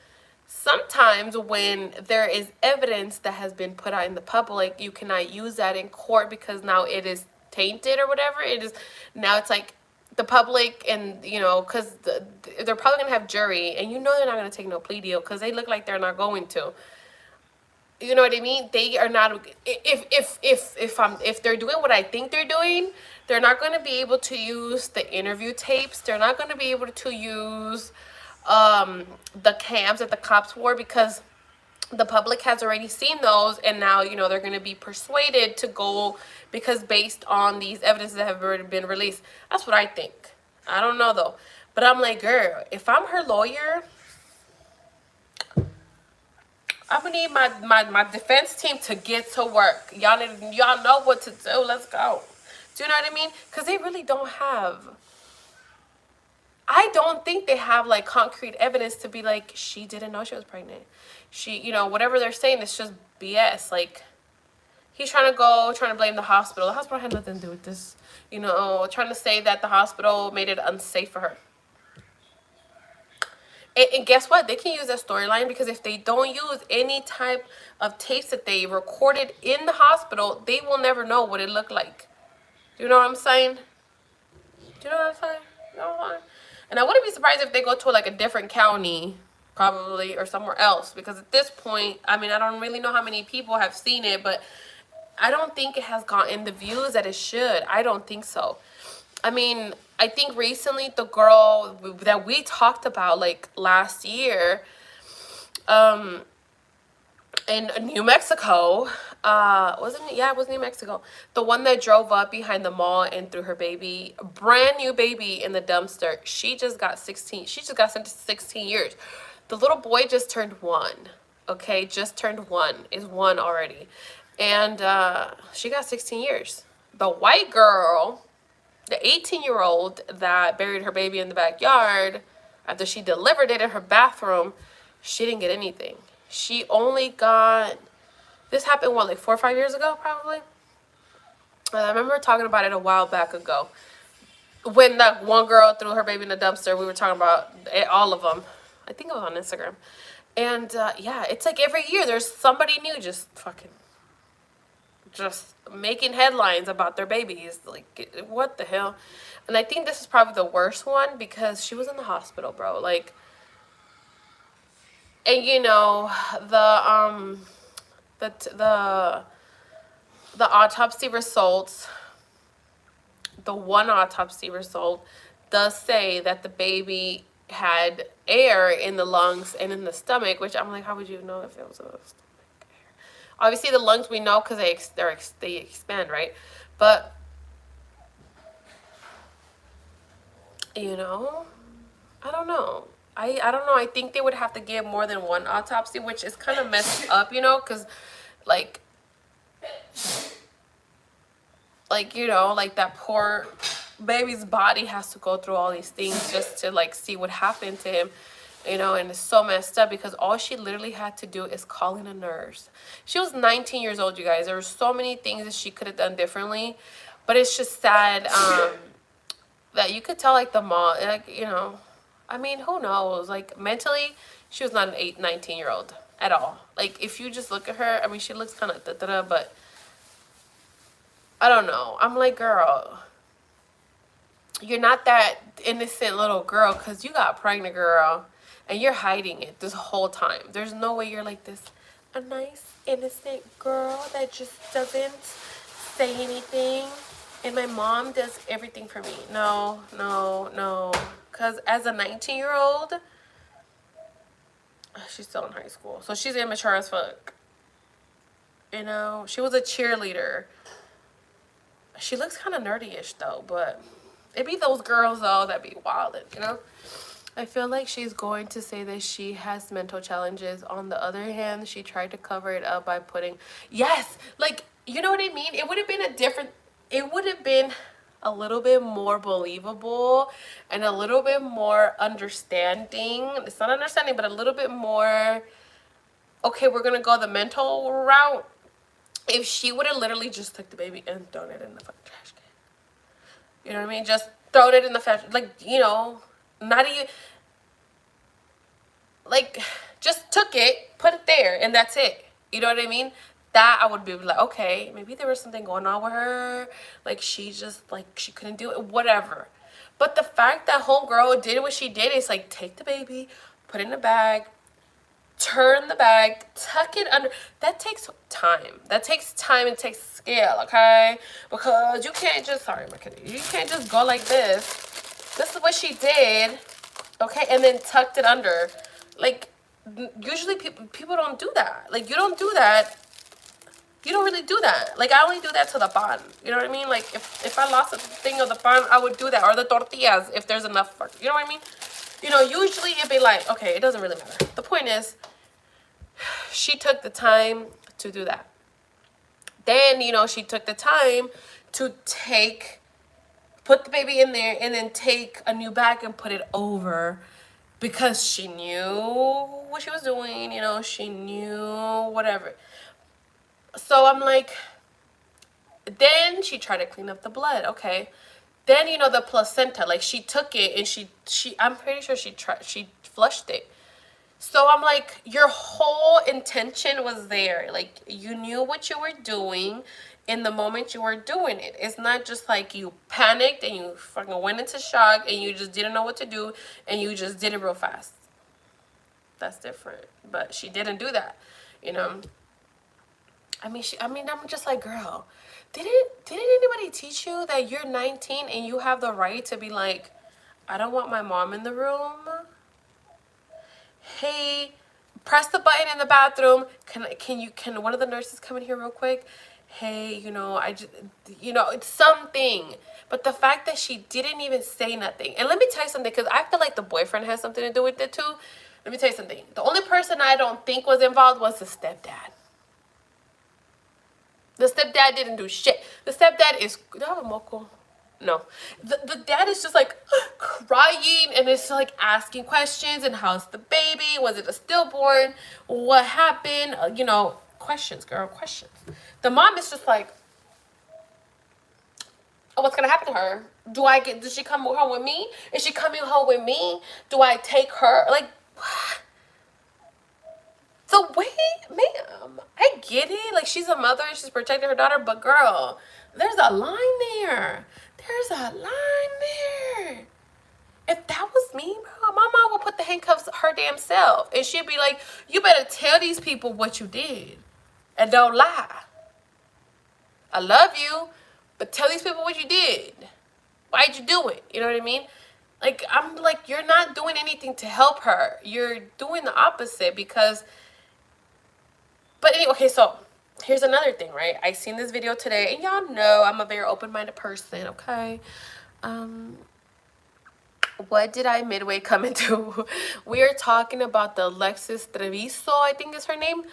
Sometimes when there is evidence that has been put out in the public, you cannot use that in court because now it is tainted or whatever. It is, now it's like the public, and you know, because they're probably gonna have jury, and you know they're not gonna take no plea deal because they look like they're not going to. You know what I mean? They are not. If they're doing what I think they're doing, they're not going to be able to use the interview tapes. They're not going to be able to use the cams that the cops wore, because the public has already seen those, and now, you know, they're going to be persuaded to go because based on these evidences that have already been released. That's what I think. I don't know though, but I'm like, girl, if I'm her lawyer, I'm gonna need my defense team to get to work. Y'all know what to do. Let's go. Do you know what I mean? Because they really don't have. I don't think they have like concrete evidence to be like, she didn't know she was pregnant. She, you know, whatever they're saying, it's just BS. Like, he's trying to blame the hospital. The hospital had nothing to do with this. You know, trying to say that the hospital made it unsafe for her. And guess what? They can use that storyline, because if they don't use any type of tapes that they recorded in the hospital, they will never know what it looked like. Do you know what I'm saying? Do you know what I'm saying? You know what I'm saying? And I wouldn't be surprised if they go to like a different county, probably, or somewhere else. Because at this point, I mean, I don't really know how many people have seen it, but I don't think it has gotten the views that it should. I don't think so. I mean, I think recently the girl that we talked about like last year, in New Mexico, wasn't it? Yeah, it was New Mexico. The one that drove up behind the mall and threw her baby, brand new baby, in the dumpster. She just got 16. She just got sentenced to 16 years. The little boy just turned 1. Okay, just turned 1. Is 1 already, and she got 16 years. The white girl, the 18-year-old that buried her baby in the backyard after she delivered it in her bathroom, she didn't get anything. She only got, this happened, what, like 4 or 5 years ago, probably? I remember talking about it a while back ago. When that one girl threw her baby in the dumpster, we were talking about it, all of them. I think it was on Instagram. And yeah, it's like every year there's somebody new just fucking, just making headlines about their babies. Like, what the hell? And I think this is probably the worst one, because she was in the hospital, bro. Like, and you know, the autopsy results, the one autopsy result does say that the baby had air in the lungs and in the stomach, which I'm like, how would you know if it was a stomach air? Obviously the lungs we know, because they expand, right? But you know, I don't know. I don't know. I think they would have to get more than one autopsy, which is kind of messed up, you know, because like, you know, like that poor baby's body has to go through all these things just to like see what happened to him, you know. And it's so messed up, because all she literally had to do is call in a nurse. She was 19 years old, you guys. There were so many things that she could have done differently, but it's just sad that you could tell, like, the mom, like, you know, I mean, who knows? Like, mentally, she was not an 19-year-old at all. Like, if you just look at her, I mean, she looks kind of da-da-da, but I don't know. I'm like, girl, you're not that innocent little girl, because you got pregnant, girl, and you're hiding it this whole time. There's no way you're like this, a nice, innocent girl that just doesn't say anything, and my mom does everything for me. No, no, no. Because as a 19-year-old, she's still in high school, so she's immature as fuck. You know, she was a cheerleader. She looks kind of nerdy-ish, though, but it be those girls, though, that be wildin', you know? I feel like she's going to say that she has mental challenges. On the other hand, she tried to cover it up by putting, yes, like, you know what I mean? It would have been a different, it would have been a little bit more believable and a little bit more understanding. It's not understanding, but a little bit more, okay, we're gonna go the mental route. If she would have literally just took the baby and thrown it in the fucking trash can. You know what I mean? Just thrown it in the trash, like, you know, not even, like, just took it, put it there, and that's it. You know what I mean? That I would be like, okay, maybe there was something going on with her. Like, she just, like, she couldn't do it, whatever. But the fact that homegirl did what she did is, like, take the baby, put it in a bag, turn the bag, tuck it under. That takes time. That takes time and takes skill, okay? Because you can't just, sorry, my kitty, you can't just go like this. This is what she did, okay? And then tucked it under. Like, usually people don't do that. Like, you don't do that. You don't really do that. Like, I only do that to the pan. You know what I mean? Like, if I lost a thing of the pan, I would do that. Or the tortillas, if there's enough. You know what I mean? You know, usually it'd be like, okay, it doesn't really matter. The point is, she took the time to do that. Then, you know, she took the time to put the baby in there and then take a new bag and put it over, because she knew what she was doing, you know, she knew whatever. So I'm like, then she tried to clean up the blood, okay. Then, you know, the placenta, like, she took it and she I'm pretty sure she flushed it. So I'm like, your whole intention was there. Like, you knew what you were doing in the moment you were doing it. It's not just like you panicked and you fucking went into shock and you just didn't know what to do and you just did it real fast. That's different. But she didn't do that, you know. I mean, I'm just like, girl, didn't anybody teach you that you're 19 and you have the right to be like, I don't want my mom in the room? Hey, press the button in the bathroom. Can one of the nurses come in here real quick? Hey, you know, I just, you know, it's something. But the fact that she didn't even say nothing. And let me tell you something, because I feel like the boyfriend has something to do with it too. Let me tell you something. The only person I don't think was involved was the stepdad. The stepdad didn't do shit. The stepdad is, do I have a moco? No. The dad is just like crying and it's like asking questions. And how's the baby? Was it a stillborn? What happened? You know, questions, girl, questions. The mom is just like, oh, what's gonna happen to her? Does she come home with me? Is she coming home with me? Do I take her? Like, what? The way, ma'am, I get it. Like, she's a mother, she's protecting her daughter, but girl, there's a line there. There's a line there. If that was me, bro, my mom would put the handcuffs her damn self. And she'd be like, you better tell these people what you did. And don't lie. I love you, but tell these people what you did. Why'd you do it? You know what I mean? Like, I'm like, you're not doing anything to help her. You're doing the opposite because... But anyway, okay, so here's another thing, right? I seen this video today, and y'all know I'm a very open-minded person, okay? What did I midway come into? We are talking about the 𝒍𝒊𝒄𝒌, I think is her name,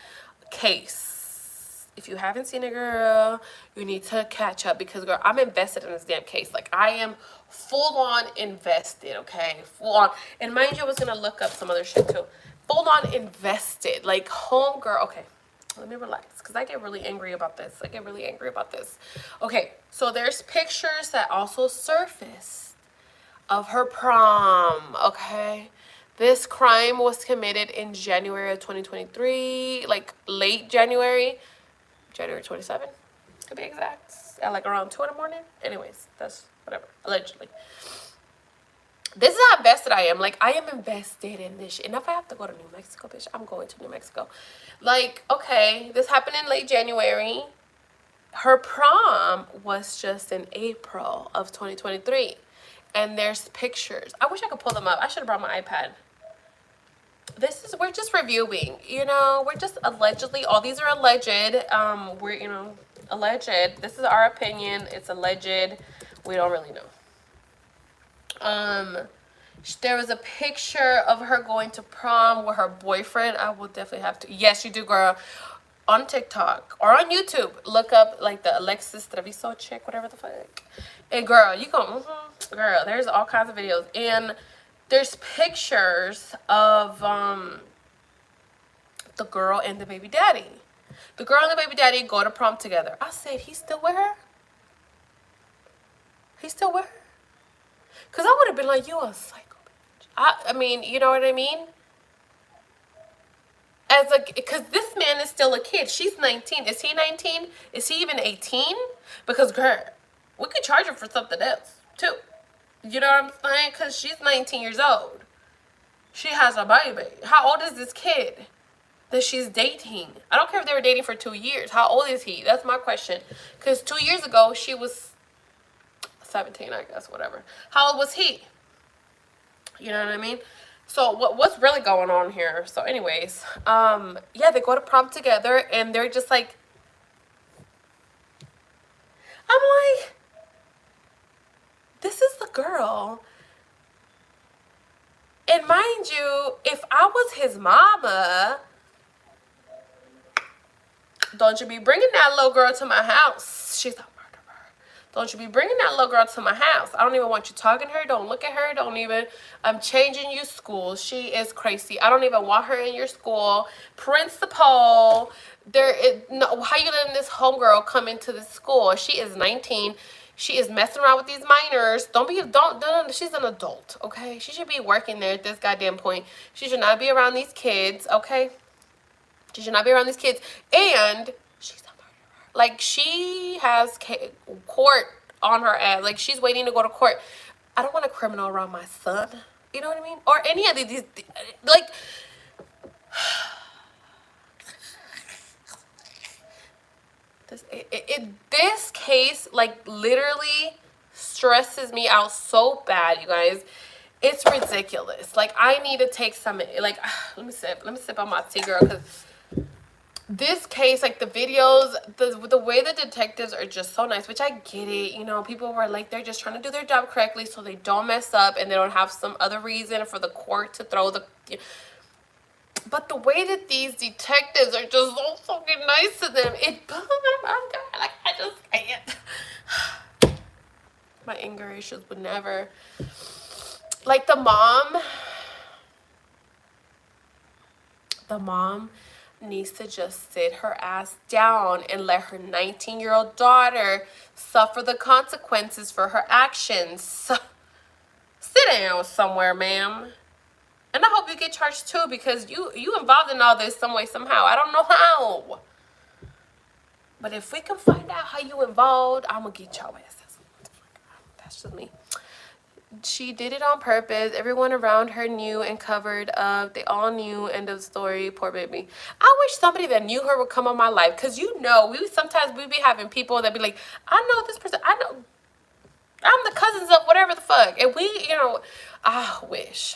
case. If you haven't seen it, girl, you need to catch up because, girl, I'm invested in this damn case. Like, I am full-on invested, okay? Full-on. And mind you, I was going to look up some other shit, too. Full-on invested. Like, homegirl, okay. Let me relax because I get really angry about this. Okay, so there's pictures that also surfaced of her prom, okay? This crime was committed in January of 2023, like late January 27, to be exact, at like around 2 in the morning. Anyways, that's whatever, allegedly. This is how invested I am. Like, I am invested in this shit. And if I have to go to New Mexico, bitch, I'm going to New Mexico. Like, okay, this happened in late January. Her prom was just in April of 2023. And there's pictures. I wish I could pull them up. I should have brought my iPad. We're just reviewing, you know. We're just allegedly, all these are alleged. We're, you know, alleged. This is our opinion. It's alleged. We don't really know. There was a picture of her going to prom with her boyfriend. I will definitely have to. Yes, you do, girl. on TikTok or on YouTube, look up like the ⴍ𝕊𝕓𝕐 chick, whatever the fuck. And girl, you go, girl, there's all kinds of videos. And there's pictures of the girl and the baby daddy. The girl and the baby daddy go to prom together. I said, he's still with her? He's still with her? Because I would have been like, you a psycho bitch. I mean, you know what I mean? As like, because this man is still a kid. She's 19. Is he 19? Is he even 18? Because, girl, we could charge her for something else, too. You know what I'm saying? Because she's 19 years old. She has a baby. How old is this kid that she's dating? I don't care if they were dating for 2 years. How old is he? That's my question. Because 2 years ago, she was 17, I guess, whatever. How old was he? You know what I mean? So what's really going on here? So anyways, yeah, they go to prom together and they're just like, I'm like, this is the girl. And mind you, if I was his mama, don't you be bringing that little girl to my house. She's a murderer. Don't you be bringing that little girl to my house. I don't even want you talking to her. Don't look at her. Don't even, I'm changing you school. She is crazy. I don't even want her in your school. Principal, there is no, how you letting this homegirl come into the school? She is 19. She is messing around with these minors. Don't, she's an adult, okay? She should be working there at this goddamn point. She should not be around these kids, okay? She should not be around these kids. And she's a murderer. Like, she has court on her ass. Like, she's waiting to go to court. I don't want a criminal around my son. You know what I mean? Or any of these, like, this case, like, literally stresses me out so bad, you guys. It's ridiculous. Like, I need to take some, like, let me sip on my tea, girl, because this case, like, the videos, the way the detectives are just so nice, which I get it. You know, people were like, they're just trying to do their job correctly so they don't mess up and they don't have some other reason for the court to throw the... But the way that these detectives are just so fucking nice to them, it blows my God. Like, I just can't. My anger issues would never. Like, the mom needs to just sit her ass down and let her 19-year-old daughter suffer the consequences for her actions. Sit down somewhere, ma'am. And I hope you get charged too, because you involved in all this some way, somehow. I don't know how. But if we can find out how you involved, I'm going to get your ass. That's just me. She did it on purpose. Everyone around her knew and covered up. They all knew. End of story. Poor baby. I wish somebody that knew her would come on my life. Because, you know, sometimes we be having people that be like, I know this person. I know. I'm the cousins of whatever the fuck. And we, you know, I wish.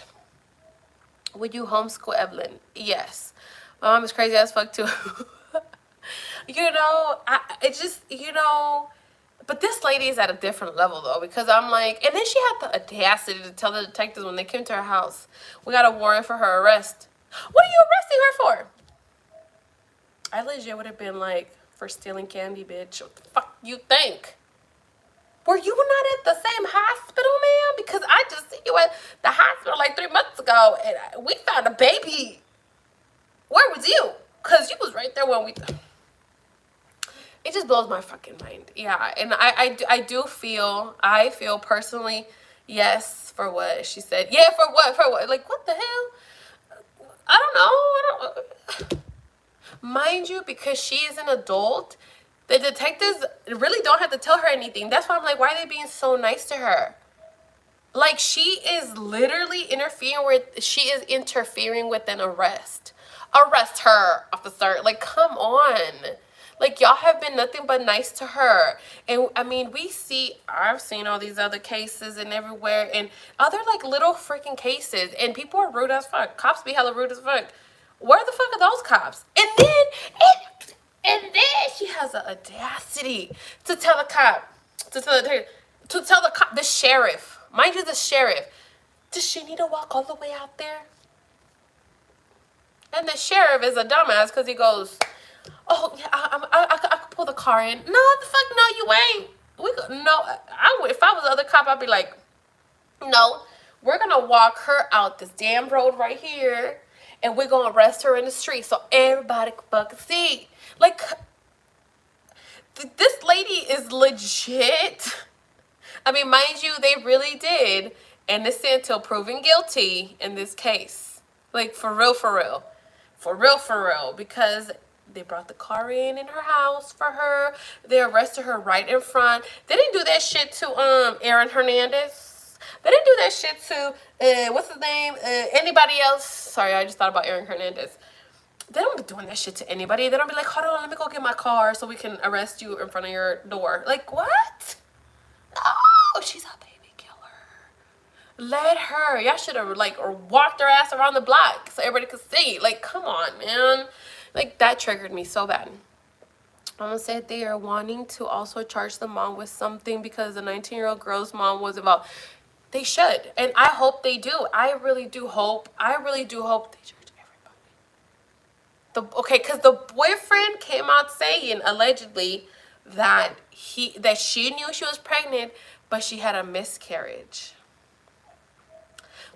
Would you homeschool Evelyn? Yes. My mom is crazy as fuck too. You know, it just, you know, but this lady is at a different level though, because I'm like, and then she had the audacity to tell the detectives when they came to her house, we got a warrant for her arrest. What are you arresting her for? I legit would have been like, for stealing candy, bitch. What the fuck you think? Were you not at the same hospital, ma'am? Because I just see you at the hospital like 3 months ago, and we found a baby. Where was you? Because you was right there when we... It just blows my fucking mind. Yeah, and I feel personally, yes, for what she said. Yeah, for what? For what? Like, what the hell? I don't know. Mind you, because she is an adult... The detectives really don't have to tell her anything. That's why I'm like, why are they being so nice to her? Like, she is literally interfering with an arrest. Arrest her, officer. Like, come on. Like, y'all have been nothing but nice to her. And, I mean, I've seen all these other cases and everywhere. And other, like, little freaking cases. And people are rude as fuck. Cops be hella rude as fuck. Where the fuck are those cops? And then she has the audacity to tell the cop, the sheriff, mind you, the sheriff, does she need to walk all the way out there? And the sheriff is a dumbass because he goes, oh yeah, I could pull the car in. No, the fuck no, you ain't. No, I would. If I was the other cop, I'd be like, no, we're gonna walk her out this damn road right here, and we're gonna arrest her in the street so everybody can fucking see. Like, this lady is legit. I mean, mind you, they really did innocent till proven guilty in this case. Like, for real, for real. For real, for real. Because they brought the car in her house for her. They arrested her right in front. They didn't do that shit to Aaron Hernandez. They didn't do that shit to, what's his name? Anybody else. Sorry, I just thought about Aaron Hernandez. They don't be doing that shit to anybody. They don't be like, hold on, let me go get my car so we can arrest you in front of your door. Like, what? No, she's a baby killer. Let her. Y'all should have, like, or walked her ass around the block so everybody could see. Like, come on, man. Like, that triggered me so bad. I'm gonna say they are wanting to also charge the mom with something because the 19-year-old girl's mom was involved. They should. And I hope they do. I really do hope they charge everybody. Okay, because the boyfriend came out saying, allegedly, that she knew she was pregnant, but she had a miscarriage.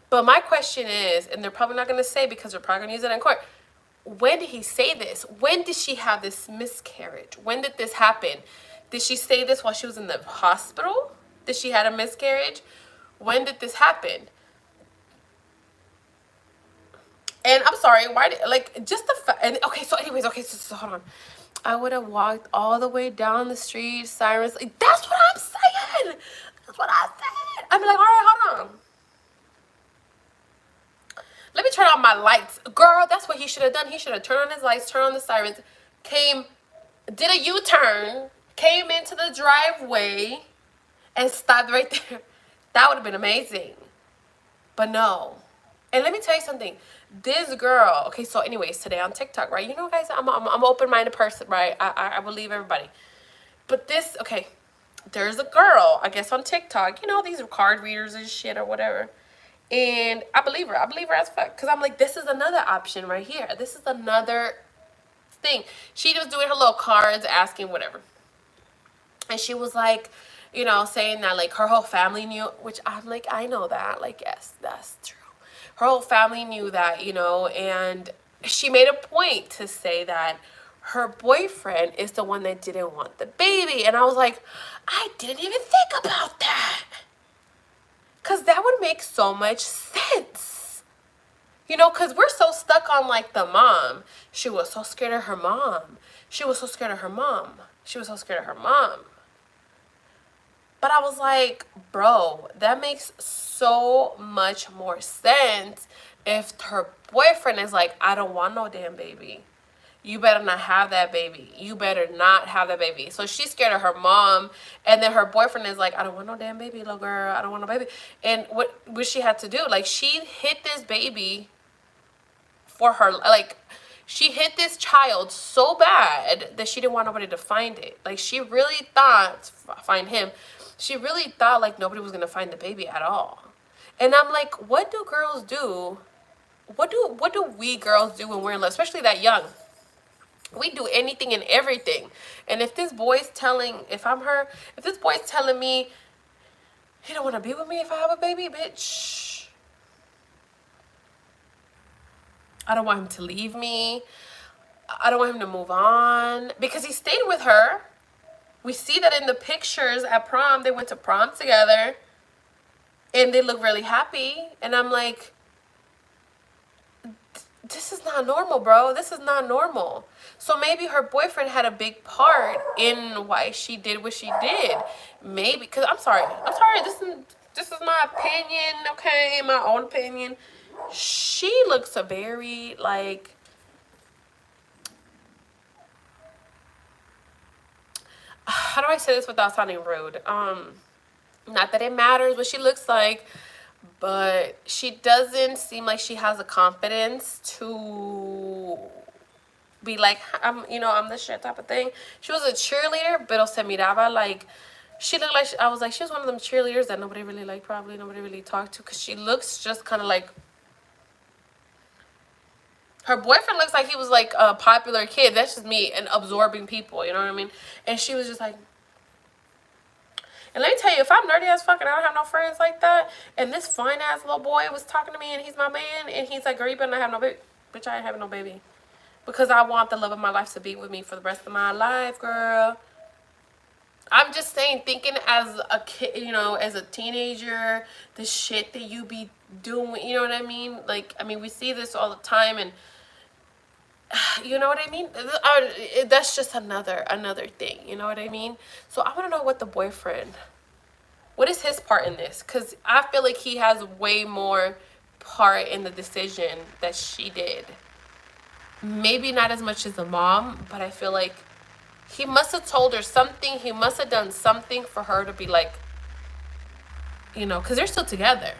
But my question is, and they're probably not going to say because they're probably going to use it in court, when did he say this? When did she have this miscarriage? When did this happen? Did she say this while she was in the hospital? Did she had a miscarriage? When did this happen? And I'm sorry, why did, like, just the fact, and okay, so anyways, okay, so hold on. I would have walked all the way down the street, sirens, like, that's what I'm saying. That's what I said. I'd be like, all right, hold on. Let me turn on my lights. Girl, that's what he should have done. He should have turned on his lights, turned on the sirens, did a U-turn, came into the driveway, and stopped right there. That would have been amazing. But no. And let me tell you something. This girl, okay, so anyways, today on TikTok, right? You know, guys, I'm an open-minded person, right? I believe everybody. But this, okay, there's a girl, I guess, on TikTok. You know, these are card readers and shit or whatever. And I believe her. I believe her as fuck. Because I'm like, this is another option right here. This is another thing. She was doing her little cards, asking whatever. And she was like, you know, saying that, like, her whole family knew, which I'm like, I know that. Like, yes, that's true. Her whole family knew that, you know, and she made a point to say that her boyfriend is the one that didn't want the baby. And I was like, I didn't even think about that. Because that would make so much sense. You know, because we're so stuck on, like, the mom. She was so scared of her mom. She was so scared of her mom. She was so scared of her mom. But I was like, bro, that makes so much more sense if her boyfriend is like, I don't want no damn baby. You better not have that baby. You better not have that baby. So she's scared of her mom. And then her boyfriend is like, I don't want no damn baby, little girl. I don't want no baby. And what she had to do, like, she hid this baby for her, like, she hid this child so bad that she didn't want nobody to find it. Like, she really thought, find him. She really thought, like, nobody was going to find the baby at all. And I'm like, what do girls do? What do we girls do when we're in love, especially that young? We do anything and everything. And if this boy's telling, if this boy's telling me he don't want to be with me if I have a baby, bitch, I don't want him to leave me. I don't want him to move on. Because he stayed with her. We see that in the pictures at prom. They went to prom together. And they look really happy. And I'm like, this is not normal, bro. This is not normal. So maybe her boyfriend had a big part in why she did what she did. Maybe, because I'm sorry. This is my opinion, okay? My own opinion. She looks a very, like, how do I say this without sounding rude? Not that it matters what she looks like, but she doesn't seem like she has the confidence to be like, I'm the shit type of thing. She was a cheerleader, pero se miraba like, she looked like, I was like, she was one of them cheerleaders that nobody really liked, probably nobody really talked to, because she looks just kind of like, her boyfriend looks like he was like a popular kid. That's just me and absorbing people, you know what I mean? And she was just like, and let me tell you, if I'm nerdy as fuck and I don't have no friends like that, and this fine ass little boy was talking to me and he's my man, and he's like, girl, you better not have no baby. Bitch, I ain't having no baby. Because I want the love of my life to be with me for the rest of my life, girl. I'm just saying, thinking as a kid, you know, as a teenager, the shit that you be doing, you know what I mean? Like, I mean, we see this all the time, and you know what I mean? That's just another thing, you know what I mean? So I want to know what the boyfriend, what is his part in this? Because I feel like he has way more part in the decision that she did. Maybe not as much as the mom, but I feel like he must have told her something. He must have done something for her to be like, you know, because they're still together.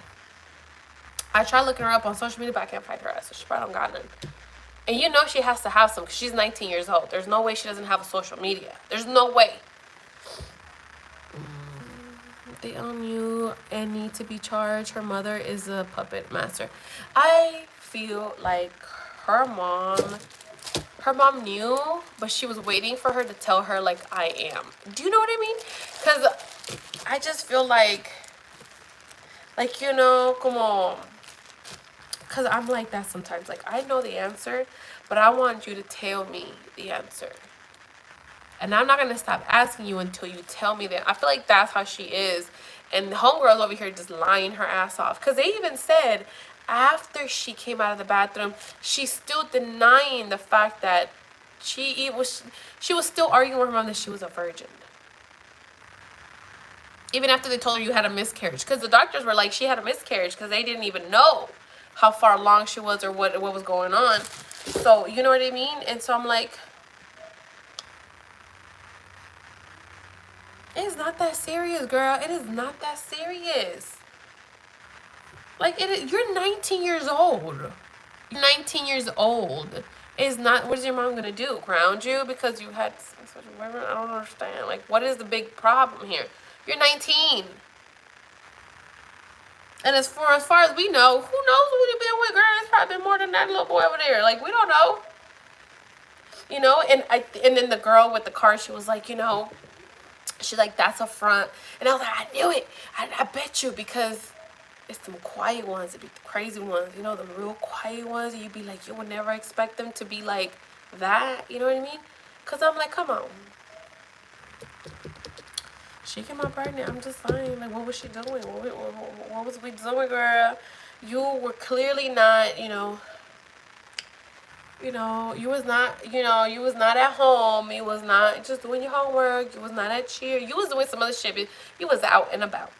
I tried looking her up on social media, but I can't find her ass, so she probably don't got none. And you know she has to have some because she's 19 years old. There's no way she doesn't have a social media. There's no way. They own you and need to be charged. Her mother is a puppet master. I feel like her mom knew, but she was waiting for her to tell her, like, I am. Do you know what I mean? Because I just feel like, you know, como, because I'm like that sometimes. Like, I know the answer, but I want you to tell me the answer. And I'm not going to stop asking you until you tell me that. I feel like that's how she is. And the homegirl's over here just lying her ass off. Because they even said after she came out of the bathroom, she's still denying the fact that she was still arguing with her mom that she was a virgin. Even after they told her you had a miscarriage. Because the doctors were like, she had a miscarriage because they didn't even know how far along she was or what was going on. So, you know what I mean? And so I'm like, it's not that serious, girl. It is not that serious. Like, you're 19 years old. You're 19 years old. It's not, what is your mom going to do? Ground you because you had such a women? I don't understand. Like, what is the big problem here? You're 19. And as far as we know, who knows who you've been with, girl? It's probably been more than that little boy over there. Like, we don't know. You know, and then the girl with the car, she was like, you know, she's like, that's a front. And I was like, I knew it. I bet you, because it's some quiet ones. It be the crazy ones. You know, the real quiet ones. And you be like, you would never expect them to be like that. You know what I mean? Because I'm like, come on. She came out pregnant. I'm just saying, like, what was she doing? What was we doing, girl? You were clearly not, you was not at home. You was not just doing your homework. You was not at cheer. You was doing some other shit, but you was out and about,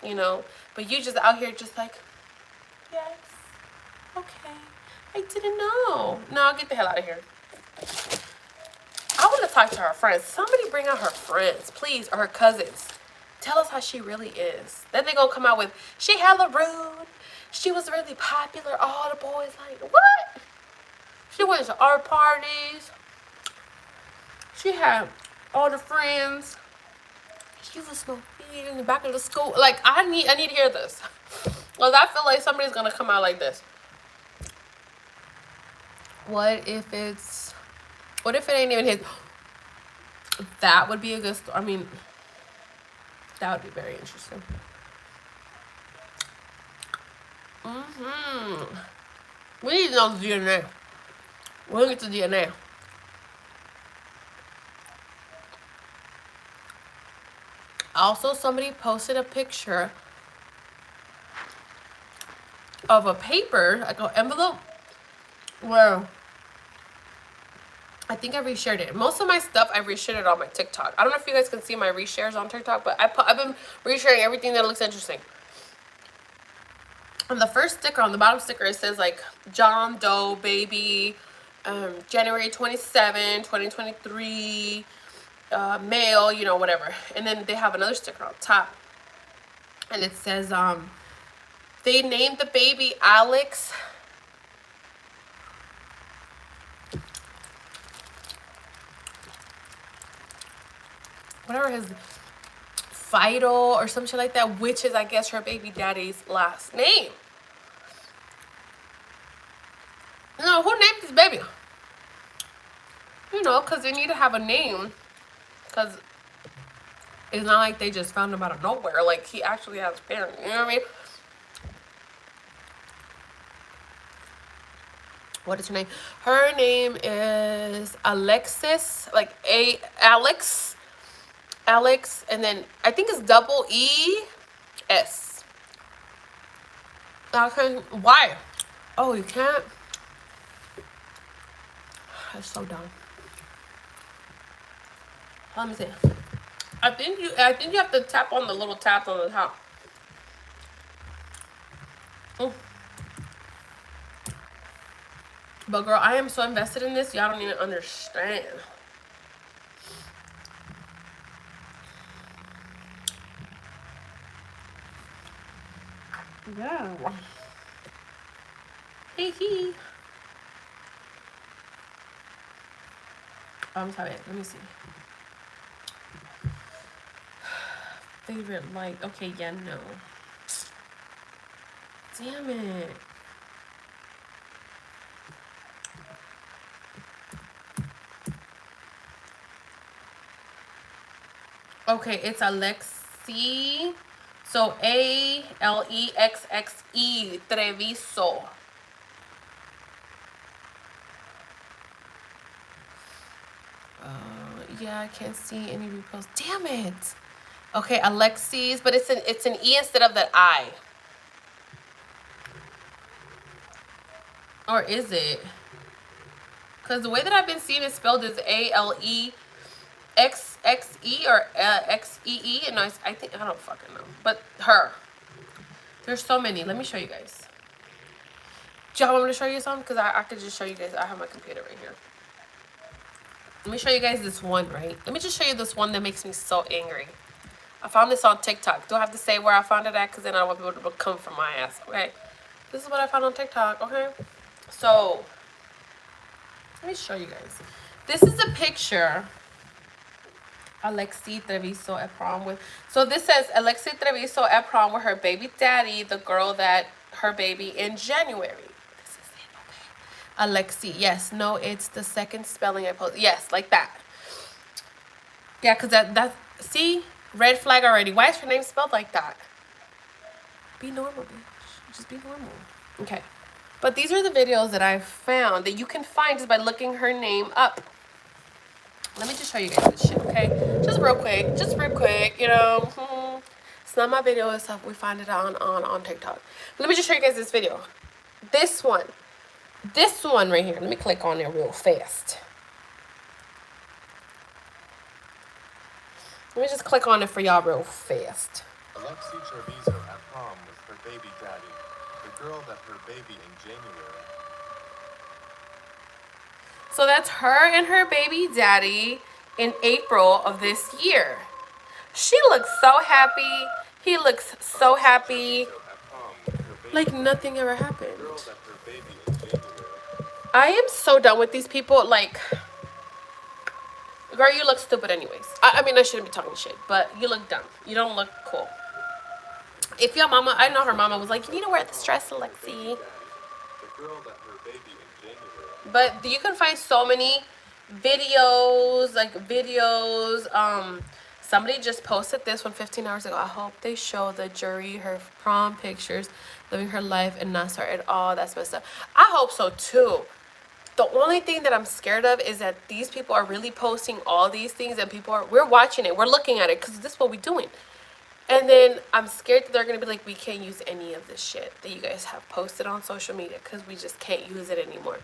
you know. But you just out here just like, yes, okay, I didn't know. No, get the hell out of here. I want to talk to her friends. Somebody bring out her friends, please, or her cousins. Tell us how she really is. Then they gonna come out with, she hella rude. She was really popular. All the boys like, what? She went to art parties. She had all the friends. She was smoking in the back of the school. Like, I need to hear this. Because I feel like somebody's gonna come out like this. What if it ain't even his? That would be a good story. I mean, that would be very interesting. We need to know the DNA. We'll get the DNA. Also, somebody posted a picture of a paper, like an envelope, where I think I reshared it. Most of my stuff I reshared it on my TikTok. I don't know if you guys can see my reshares on TikTok, but I've been resharing everything that looks interesting. On the first sticker, on the bottom sticker, it says like John Doe baby, January 27, 2023, male, you know, whatever. And then they have another sticker on top, and it says they named the baby Alex. Whatever his Fido or some shit like that, which is, I guess, her baby daddy's last name. No, No, who named this baby? You know, because they need to have a name. Because it's not like they just found him out of nowhere. Like, he actually has parents. You know what I mean? What is her name? Her name is Alexis. Like, Alex. Alex. And then I think it's double E-S. Okay. Why? Oh, you can't? That's so dumb. Let me see. I think you have to tap on the little tabs on the top. But girl, I am so invested in this, y'all don't even understand. Yeah. Hee hee. I'm sorry, let me see. Favorite light. Okay, yeah, no. Damn it. Okay, it's Alexi. So ALEXXE Treviso. Yeah, I can't see any reposts. Damn it. Okay, Alexis, but it's an E instead of that I. Or is it? Because the way that I've been seeing it spelled is ALEXXE or XEE. And I think, I don't fucking know. But her. There's so many. Let me show you guys. Do y'all want me to show you something? Because I could just show you guys. I have my computer right here. Let me show you guys this one, right? Let me just show you this one that makes me so angry. I found this on TikTok. Do I have to say where I found it at? Because then I don't want people to come from my ass, okay? This is what I found on TikTok, okay? So, let me show you guys. This is a picture. Alexi Treviso at prom with... So this says Alexi Treviso at prom with her baby daddy, the girl that her baby in January. This is it, okay. Alexi, yes. No, it's the second spelling I posted. Yes, like that. Yeah, because that... See? Red flag already. Why is her name spelled like that? Be normal, bitch. Just be normal. Okay. But these are the videos that I've found that you can find just by looking her name up. Let me just show you guys this shit, okay? Just real quick, you know. It's not my video, it's stuff we find it on TikTok. Let me just show you guys this video. This one right here. Let me click on it real fast. Let me just click on it for y'all real fast. Alexi Treviso at prom with her baby daddy, the girl that her baby in January. So that's her and her baby daddy in April of this year. She looks so happy. He looks so happy. Like nothing ever happened. I am so done with these people. Like, girl, you look stupid anyways. I mean, I shouldn't be talking shit, but you look dumb. You don't look cool. If your mama, I know her mama was like, you need to wear this dress, Alexi. But you can find so many videos, somebody just posted this one 15 hours ago. I hope they show the jury her prom pictures, living her life and not start at all. That's messed up. I hope so too. The only thing that I'm scared of is that these people are really posting all these things and we're watching it, we're looking at it because this is what we're doing. And then I'm scared that they're going to be like, we can't use any of this shit that you guys have posted on social media because we just can't use it anymore.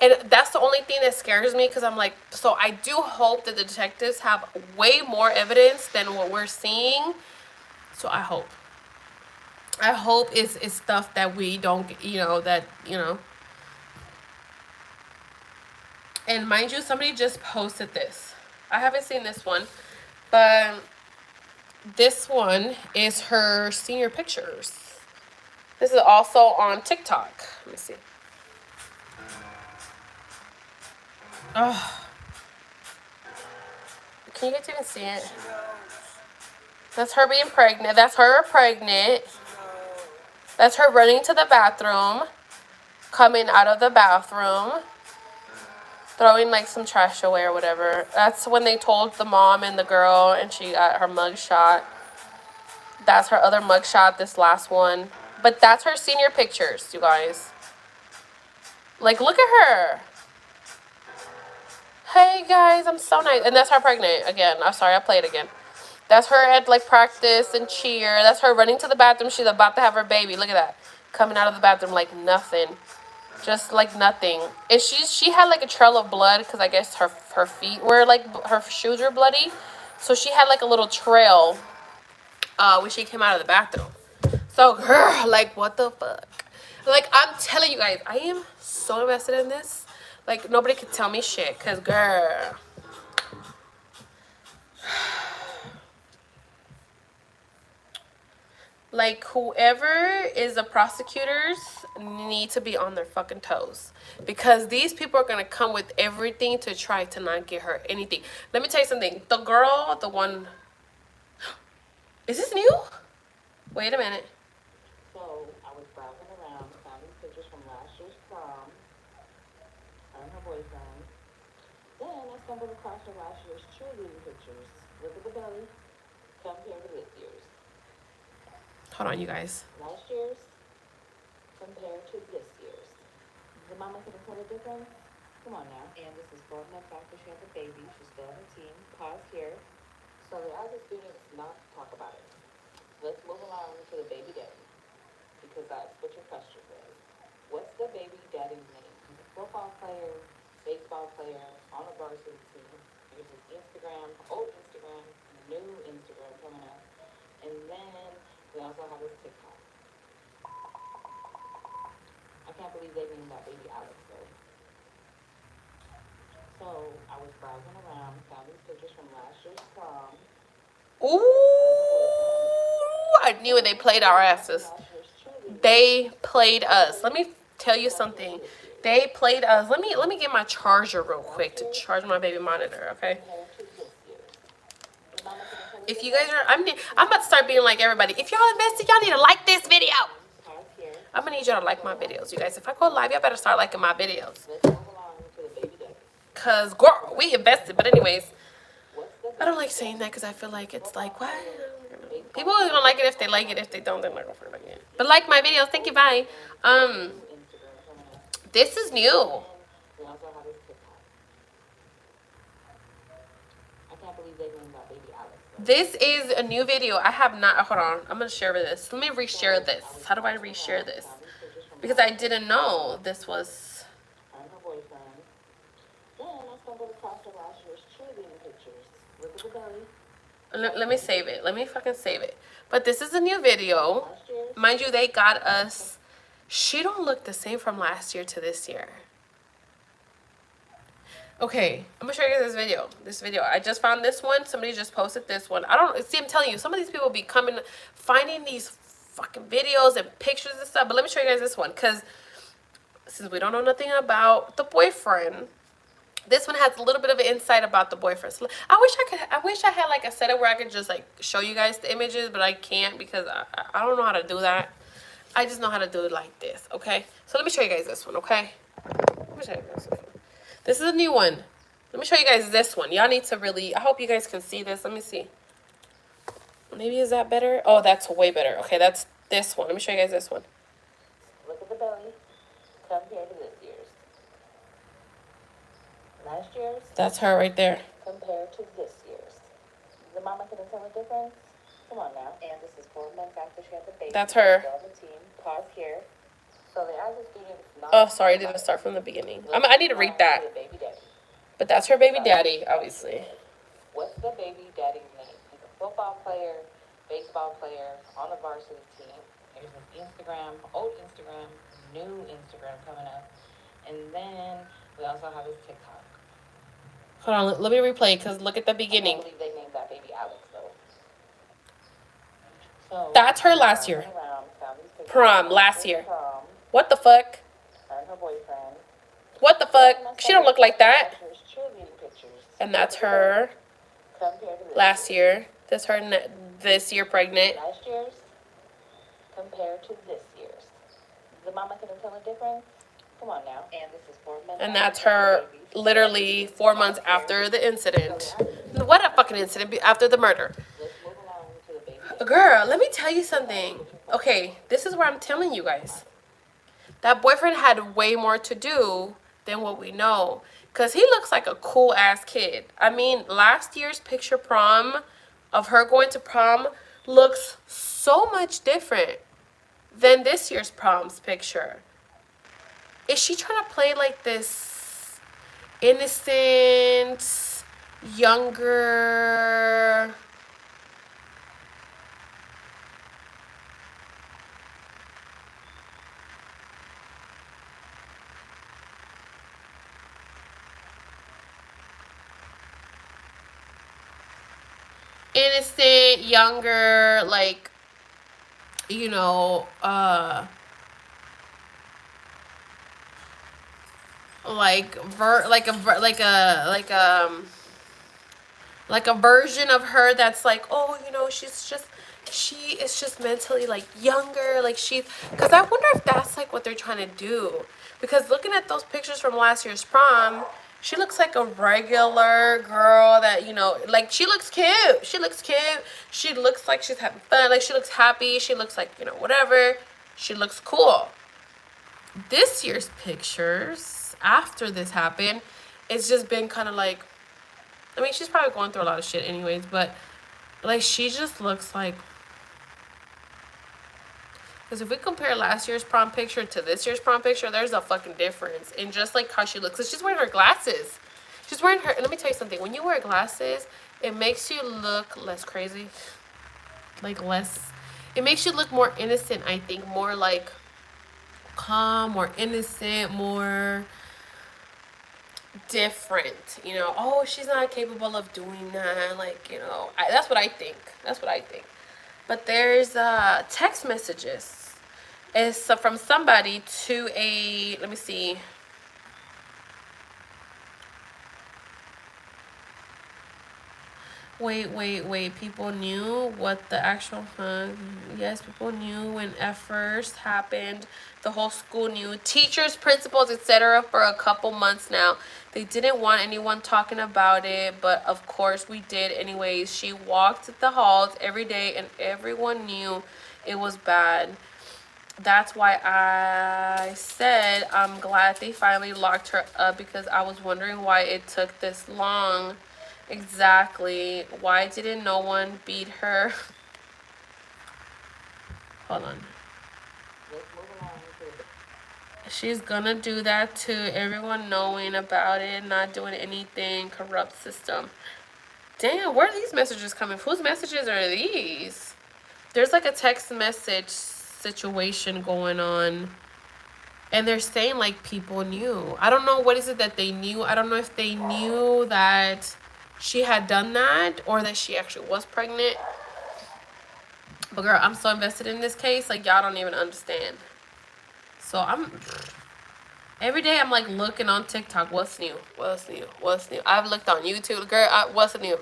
And that's the only thing that scares me because I'm like, so I do hope that the detectives have way more evidence than what we're seeing. So I hope. I hope it's stuff that we don't, And mind you, somebody just posted this. I haven't seen this one, but this one is her senior pictures. This is also on TikTok. Let me see. Oh. Can you guys even see it? That's her being pregnant. That's her pregnant. That's her running to the bathroom. coming out of the bathroom, throwing like some trash away or whatever. That's when they told the mom and the girl, and she got her mug shot. That's her other mug shot, this last one. But that's her senior pictures, you guys. Like, look at her. Hey guys, I'm so nice. And that's her pregnant again. I'm sorry, I played again. That's her at like practice and cheer. That's her running to the bathroom. She's about to have her baby. Look at that. Coming out of the bathroom like nothing. Just like nothing. And she had like a trail of blood because I guess her feet were like, her shoes were bloody. So she had like a little trail when she came out of the bathroom. So girl, like what the fuck? Like I'm telling you guys, I am so invested in this. Like nobody could tell me shit, cause girl. Like whoever is the prosecutors need to be on their fucking toes, because these people are gonna come with everything to try to not get her anything. Let me tell you something. The girl, the one. Is this new? Wait a minute. So I was browsing around, found these pictures from last year's prom, her and her boyfriend. Then I stumbled across her last year's cheerleading pictures. Look at the belly, compared to this year's. Hold on, you guys. Last year's compared to this year's. The mama couldn't tell the difference? Come on now. And this is 4 months after she had the baby. She's still on her team. Pause here. So the other students not to talk about it. Let's move along to the baby daddy, because that's what your question is. What's the baby daddy's name? He's a football player, baseball player, on a varsity team. Here's his Instagram, old Instagram, new Instagram coming up. And then we also have his TikTok. I can't believe they named that baby Alex though. So I was browsing around, found these pictures from last year's prom. Ooh, I knew it. They played our asses. They played us. Let me tell you something. They played us. Let me get my charger real quick to charge my baby monitor, okay? If you guys are, I'm about to start being like everybody. If y'all invested, y'all need to like this video. I'm gonna need y'all to like my videos, you guys. If I go live, y'all better start liking my videos. Cause girl, we invested. But anyways, I don't like saying that because I feel like it's like, what? People are gonna like it if they like it. If they don't, they're not gonna like it. But like my videos, thank you, bye. This is new. This is a new video. I have not, hold on. I'm gonna share this. Let me reshare this. How do I reshare this? Because I didn't know this was. Let me save it. Let me fucking save it. But this is a new video. Mind you, they got us. She don't look the same from last year to this year. Okay, I'm gonna show you guys this video. I just found this one. Somebody just posted this one. I don't see. I'm telling you, some of these people be coming, finding these fucking videos and pictures and stuff. But let me show you guys this one, because since we don't know nothing about the boyfriend, this one has a little bit of an insight about the boyfriend. So I wish I had like a setup where I could just like show you guys the images, but I can't because I don't know how to do that. I just know how to do it like this. Okay, so let me show you guys this one. Okay, let me show you guys this one. This is a new one. Let me show you guys this one. Y'all need to really, I hope you guys can see this. Let me see. Maybe is that better? Oh, that's way better. Okay, that's this one. Let me show you guys this one. Look at the belly compared to this year's. Last year's. That's her right there. Compared to this year's. The mama couldn't tell the difference? Come on now. And this is 4 months after she had the baby. That's her. Pause here. So the other students not. Oh, sorry, I didn't start from the beginning. I need to read that. But that's her baby daddy, obviously. What's the baby daddy's name? He's a football player, baseball player, on the varsity team. Here's his Instagram, old Instagram, new Instagram coming up. And then we also have his TikTok. Hold on, let me replay, because look at the beginning. I believe they named that baby Alex, though. So, that's her last year. Prom, last year. What the fuck? Her and her boyfriend. What the fuck? She don't look like that. And that's her last year. That's her this year pregnant. Last year's compared to this year's. The mama couldn't tell the difference? Come on now. And this is 4 months. And that's her literally 4 months after the incident. What a fucking incident, after the murder. Let's move along to the baby. Girl, let me tell you something. Okay, this is what I'm telling you guys. That boyfriend had way more to do than what we know. Because he looks like a cool ass kid. I mean, last year's picture prom of her going to prom looks so much different than this year's prom's picture. Is she trying to play like this innocent, younger... innocent, younger, like, you know, like a version of her that's like, oh, you know, she is just mentally like younger, like because I wonder if that's like what they're trying to do. Because looking at those pictures from last year's prom, she looks like a regular girl that, you know, like she looks cute. She looks cute. She looks like she's having fun. Like she looks happy. She looks like, you know, whatever. She looks cool. This year's pictures after this happened, it's just been kind of like, I mean, she's probably going through a lot of shit anyways, but like she just looks like, because if we compare last year's prom picture to this year's prom picture, there's a fucking difference in just like how she looks. Because she's wearing her glasses. She's wearing her, let me tell you something. When you wear glasses, it makes you look less crazy. Like less, it makes you look more innocent, I think. More like calm, more innocent, more different, you know. Oh, she's not capable of doing that, like, you know, that's what I think. That's what I think. But there's text messages. It's from somebody to a, let me see, wait, people knew what the actual, yes, people knew when it first happened. The whole school knew, teachers, principals, etc. for a couple months now. They didn't want anyone talking about it, but of course we did anyways. She walked the halls every day and everyone knew it was bad. That's why I said I'm glad they finally locked her up, because I was wondering why it took this long. Exactly. Why didn't no one beat her? Hold on. She's gonna do that to everyone knowing about it, not doing anything. Corrupt system. Damn, where are these messages coming from? Whose messages are these? There's like a text message situation going on. And they're saying like people knew. I don't know what is it that they knew. I don't know if they knew that she had done that or that she actually was pregnant. But girl, I'm so invested in this case, like y'all don't even understand. So every day I'm like looking on TikTok, what's new? What's new? What's new? I've looked on YouTube, girl, what's new?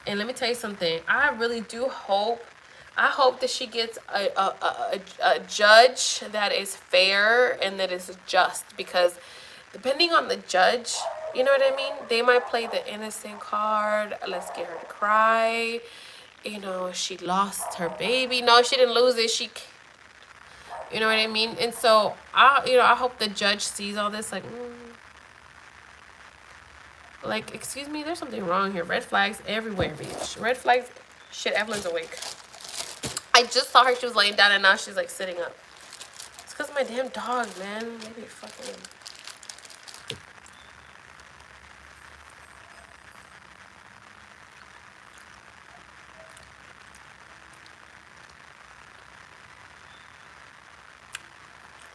And let me tell you something. I really do hope, I hope that she gets a judge that is fair and that is just, because depending on the judge, you know what I mean? They might play the innocent card. Let's get her to cry. You know, she lost her baby. No, she didn't lose it. You know what I mean? And so, I hope the judge sees all this like, excuse me, there's something wrong here. Red flags everywhere, bitch. Red flags. Shit, Evelyn's awake. I just saw her. She was laying down and now she's like sitting up. It's because of my damn dog, man. Maybe fucking...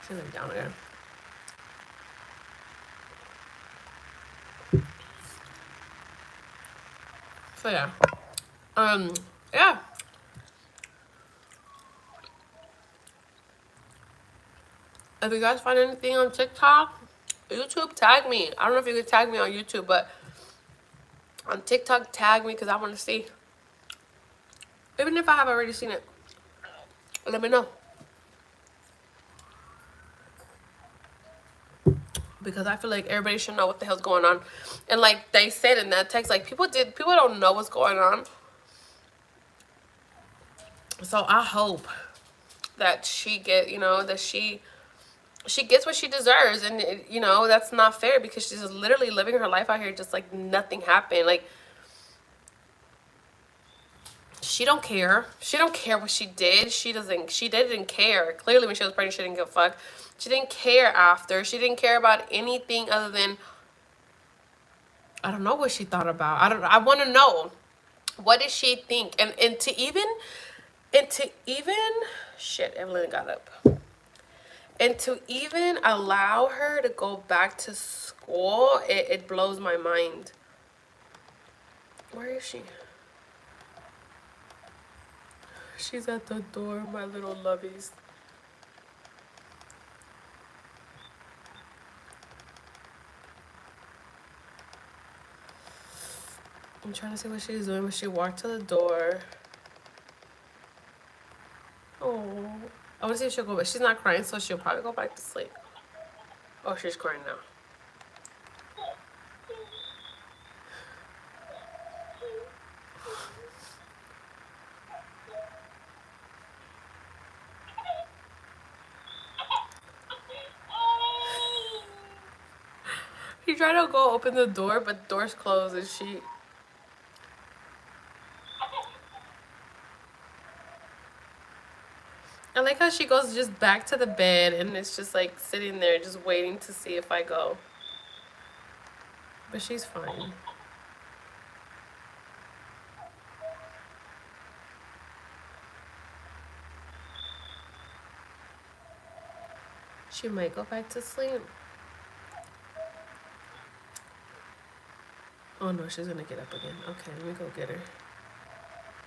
She's laying down again. So yeah. Yeah. If you guys find anything on TikTok, YouTube, tag me. I don't know if you can tag me on YouTube, but on TikTok, tag me because I want to see. Even if I have already seen it, let me know. because I feel like everybody should know what the hell's going on. And like they said in that text, like people don't know what's going on. So I hope that she get, you know, that she gets what she deserves. And you know, that's not fair because she's literally living her life out here just like nothing happened. Like she don't care. She don't care what she did. She didn't care. Clearly when she was pregnant, she didn't give a fuck. She didn't care after. She didn't care about anything other than, I don't know what she thought about. I want to know, what did she think? And to even shit, Evelyn got up. And to even allow her to go back to school, it blows my mind. Where is she? She's at the door, my little lovies. I'm trying to see what she's doing when she walked to the door. Oh, I want to see if she'll go back. She's not crying, so she'll probably go back to sleep. Oh, she's crying now. He tried to go open the door, but the door's closed and she... I like how she goes just back to the bed and it's just like sitting there just waiting to see if I go. But she's fine. She might go back to sleep. Oh no, she's gonna get up again. Okay, let me go get her.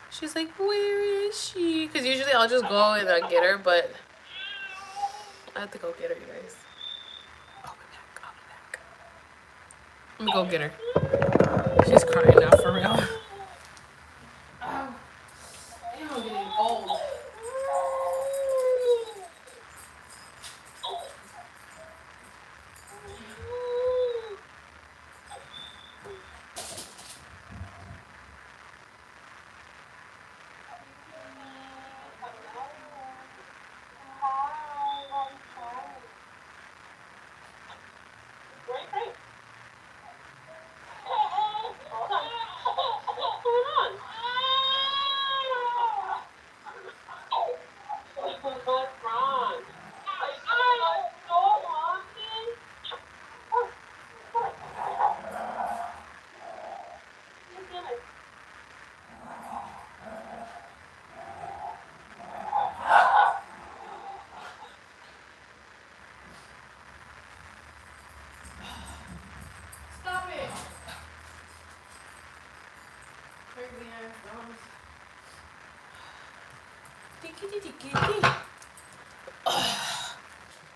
She's like, where is she? Because usually I'll just go and get her, but I have to go get her, you guys. I'll be back. Let me go get her. She's crying now, for real. Oh, I'm getting old.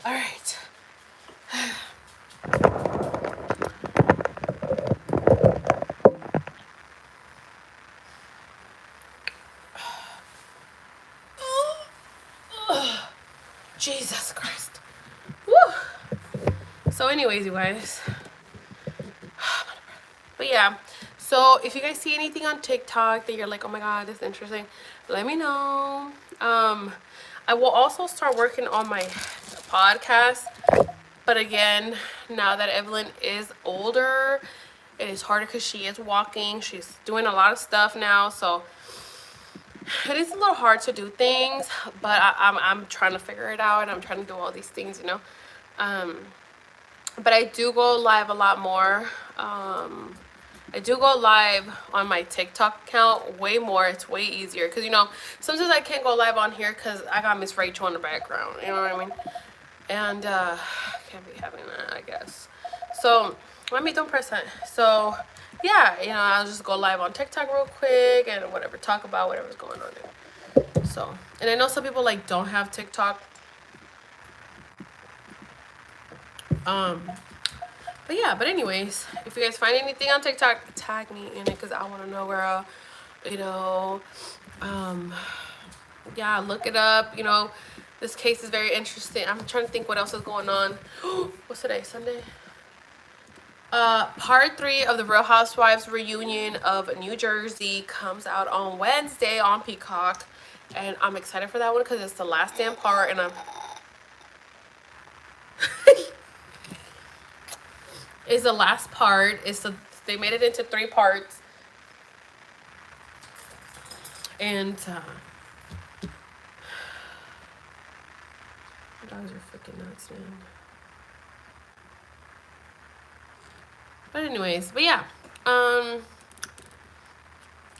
All right. Jesus Christ. Woo. So anyways, you guys. But yeah. So if you guys see anything on TikTok that you're like, oh my God, this is interesting, let me know. I will also start working on my podcast. But again, now that Evelyn is older, it is harder because she is walking. She's doing a lot of stuff now. So it is a little hard to do things, but I'm trying to figure it out, and I'm trying to do all these things, you know. But I do go live a lot more. I do go live on my TikTok account way more. It's way easier because, you know, sometimes I can't go live on here because I got Miss Rachel in the background, you know what I mean? And can't be having that, I guess. So let me don't press that. So yeah, you know, I'll just go live on TikTok real quick and whatever, talk about whatever's going on there. So, and I know some people like don't have TikTok. But yeah, but anyways, if you guys find anything on TikTok, tag me in it because I want to know, girl. You know, yeah, look it up. You know, this case is very interesting. I'm trying to think what else is going on. What's today? Sunday? Part 3 of the Real Housewives reunion of New Jersey comes out on Wednesday on Peacock, and I'm excited for that one because it's the last damn part, and I'm it's the last part. They made it into 3 parts, and dogs are freaking nuts, man. But anyways, but yeah,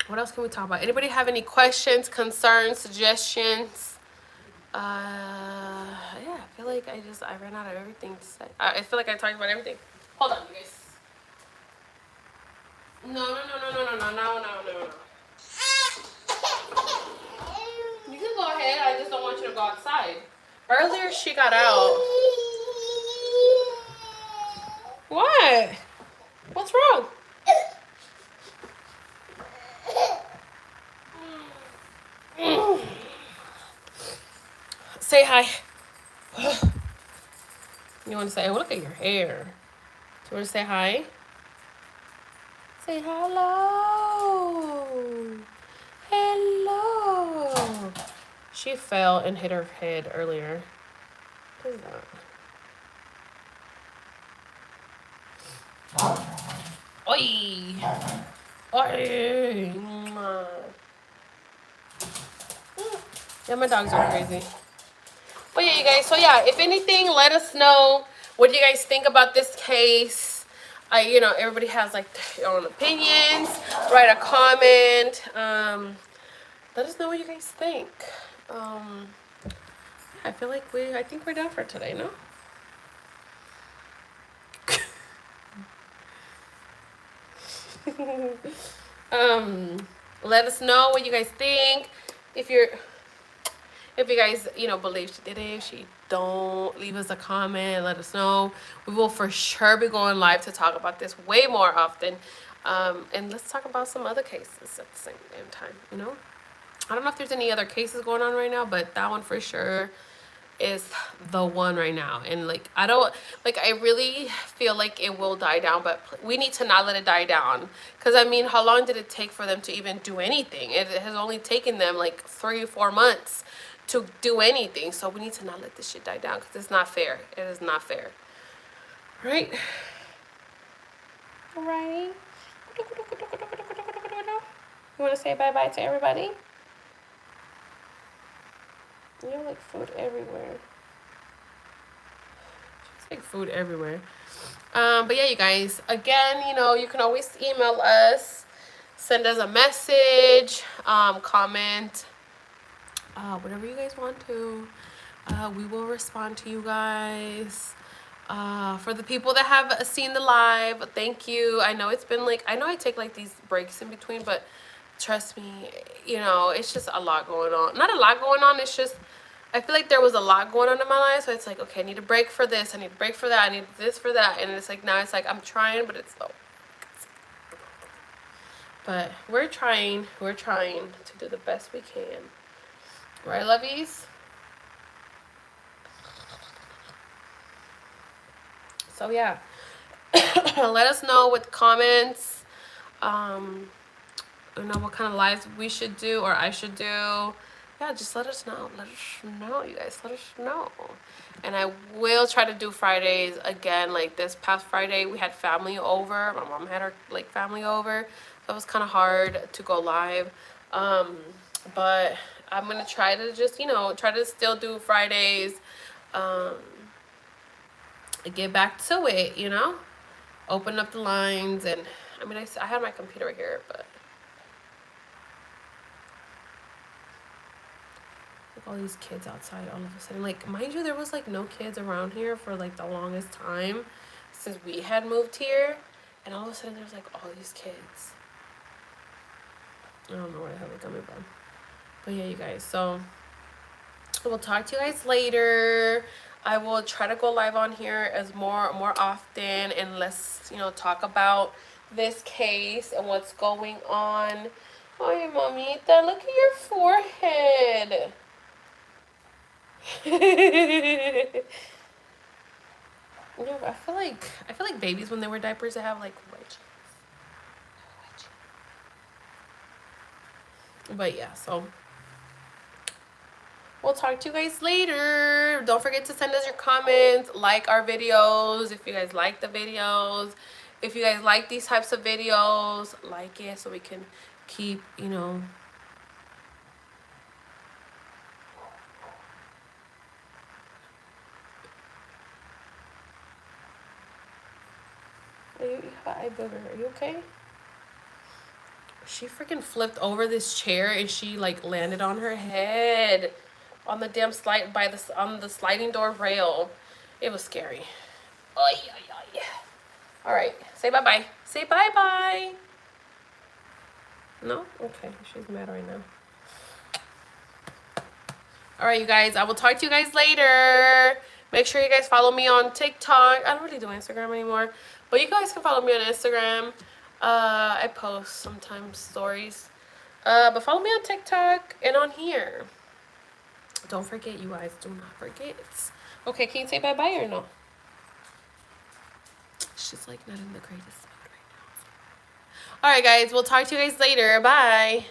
what else can we talk about? Anybody have any questions, concerns, suggestions? Yeah, I feel like I ran out of everything to say. I feel like I talked about everything. Hold on, you guys. No. You can go ahead. I just don't want you to go outside. Earlier, she got out. What? What's wrong? Say hi. You want to say, oh, look at your hair. Do you want to say hi? Say hello. Hello. She fell and hit her head earlier. What is that? Oi. Oi. Yeah, my dogs are crazy. But yeah, you guys. So yeah, if anything, let us know what you guys think about this case. You know, everybody has like their own opinions. Write a comment. Let us know what you guys think. I feel like I think we're done for today, no? Let us know what you guys think. If you guys, you know, believe she did it, if she don't, leave us a comment, let us know. We will for sure be going live to talk about this way more often. And let's talk about some other cases at the same damn time, you know? I don't know if there's any other cases going on right now, but that one for sure is the one right now. And like, I really feel like it will die down, but we need to not let it die down. Because I mean, how long did it take for them to even do anything? It has only taken them like 3 or 4 months to do anything. So we need to not let this shit die down, because it's not fair. It is not fair. Right? Alrighty. You want to say bye-bye to everybody? You have like food everywhere. Just like food everywhere. But yeah, you guys, again, you know, you can always email us, send us a message, comment, whatever you guys want to. We will respond to you guys. For the people that have seen the live, thank you. I know it's been like, I know I take like these breaks in between, but trust me, you know, it's just a lot going on. Not a lot going on, it's just, I feel like there was a lot going on in my life, so it's like, okay, I need a break for this, I need a break for that, I need this for that, and it's like, now it's like, I'm trying, but it's slow. But we're trying to do the best we can. Right, lovies? So yeah, let us know with comments, you know, what kind of lives we should do or I should do. Yeah, just let us know. Let us know, you guys. Let us know. And I will try to do Fridays again. Like this past Friday, we had family over. My mom had her like family over. So it was kind of hard to go live. But I'm going to try to just, you know, try to still do Fridays. Get back to it, you know. Open up the lines. And I mean, I have my computer right here, but all these kids outside all of a sudden. Like, mind you, there was like no kids around here for like the longest time since we had moved here, and all of a sudden there's like all these kids. I don't know where the hell they're coming from, but yeah, you guys, so we'll talk to you guys later. I will try to go live on here as more often, and let's, you know, talk about this case and what's going on. Oh, mamita, look at your forehead. Yeah, but I feel like babies when they wear diapers they have like wedges. But yeah, so we'll talk to you guys later. Don't forget to send us your comments, like our videos if you guys like the videos. If you guys like these types of videos, like it so we can keep, you know. You have an eye booger. Are you okay? She freaking flipped over this chair and she like landed on her head on the damn slide by the on the sliding door rail. It was scary. Oy, oy, oy. All right, say bye bye. Say bye bye. No? Okay, she's mad right now. All right, you guys. I will talk to you guys later. Make sure you guys follow me on TikTok. I don't really do Instagram anymore, but you guys can follow me on Instagram. I post sometimes stories. But follow me on TikTok and on here. Don't forget, you guys. Do not forget. Okay, can you say bye-bye or no? She's like not in the greatest mood right now. All right, guys. We'll talk to you guys later. Bye.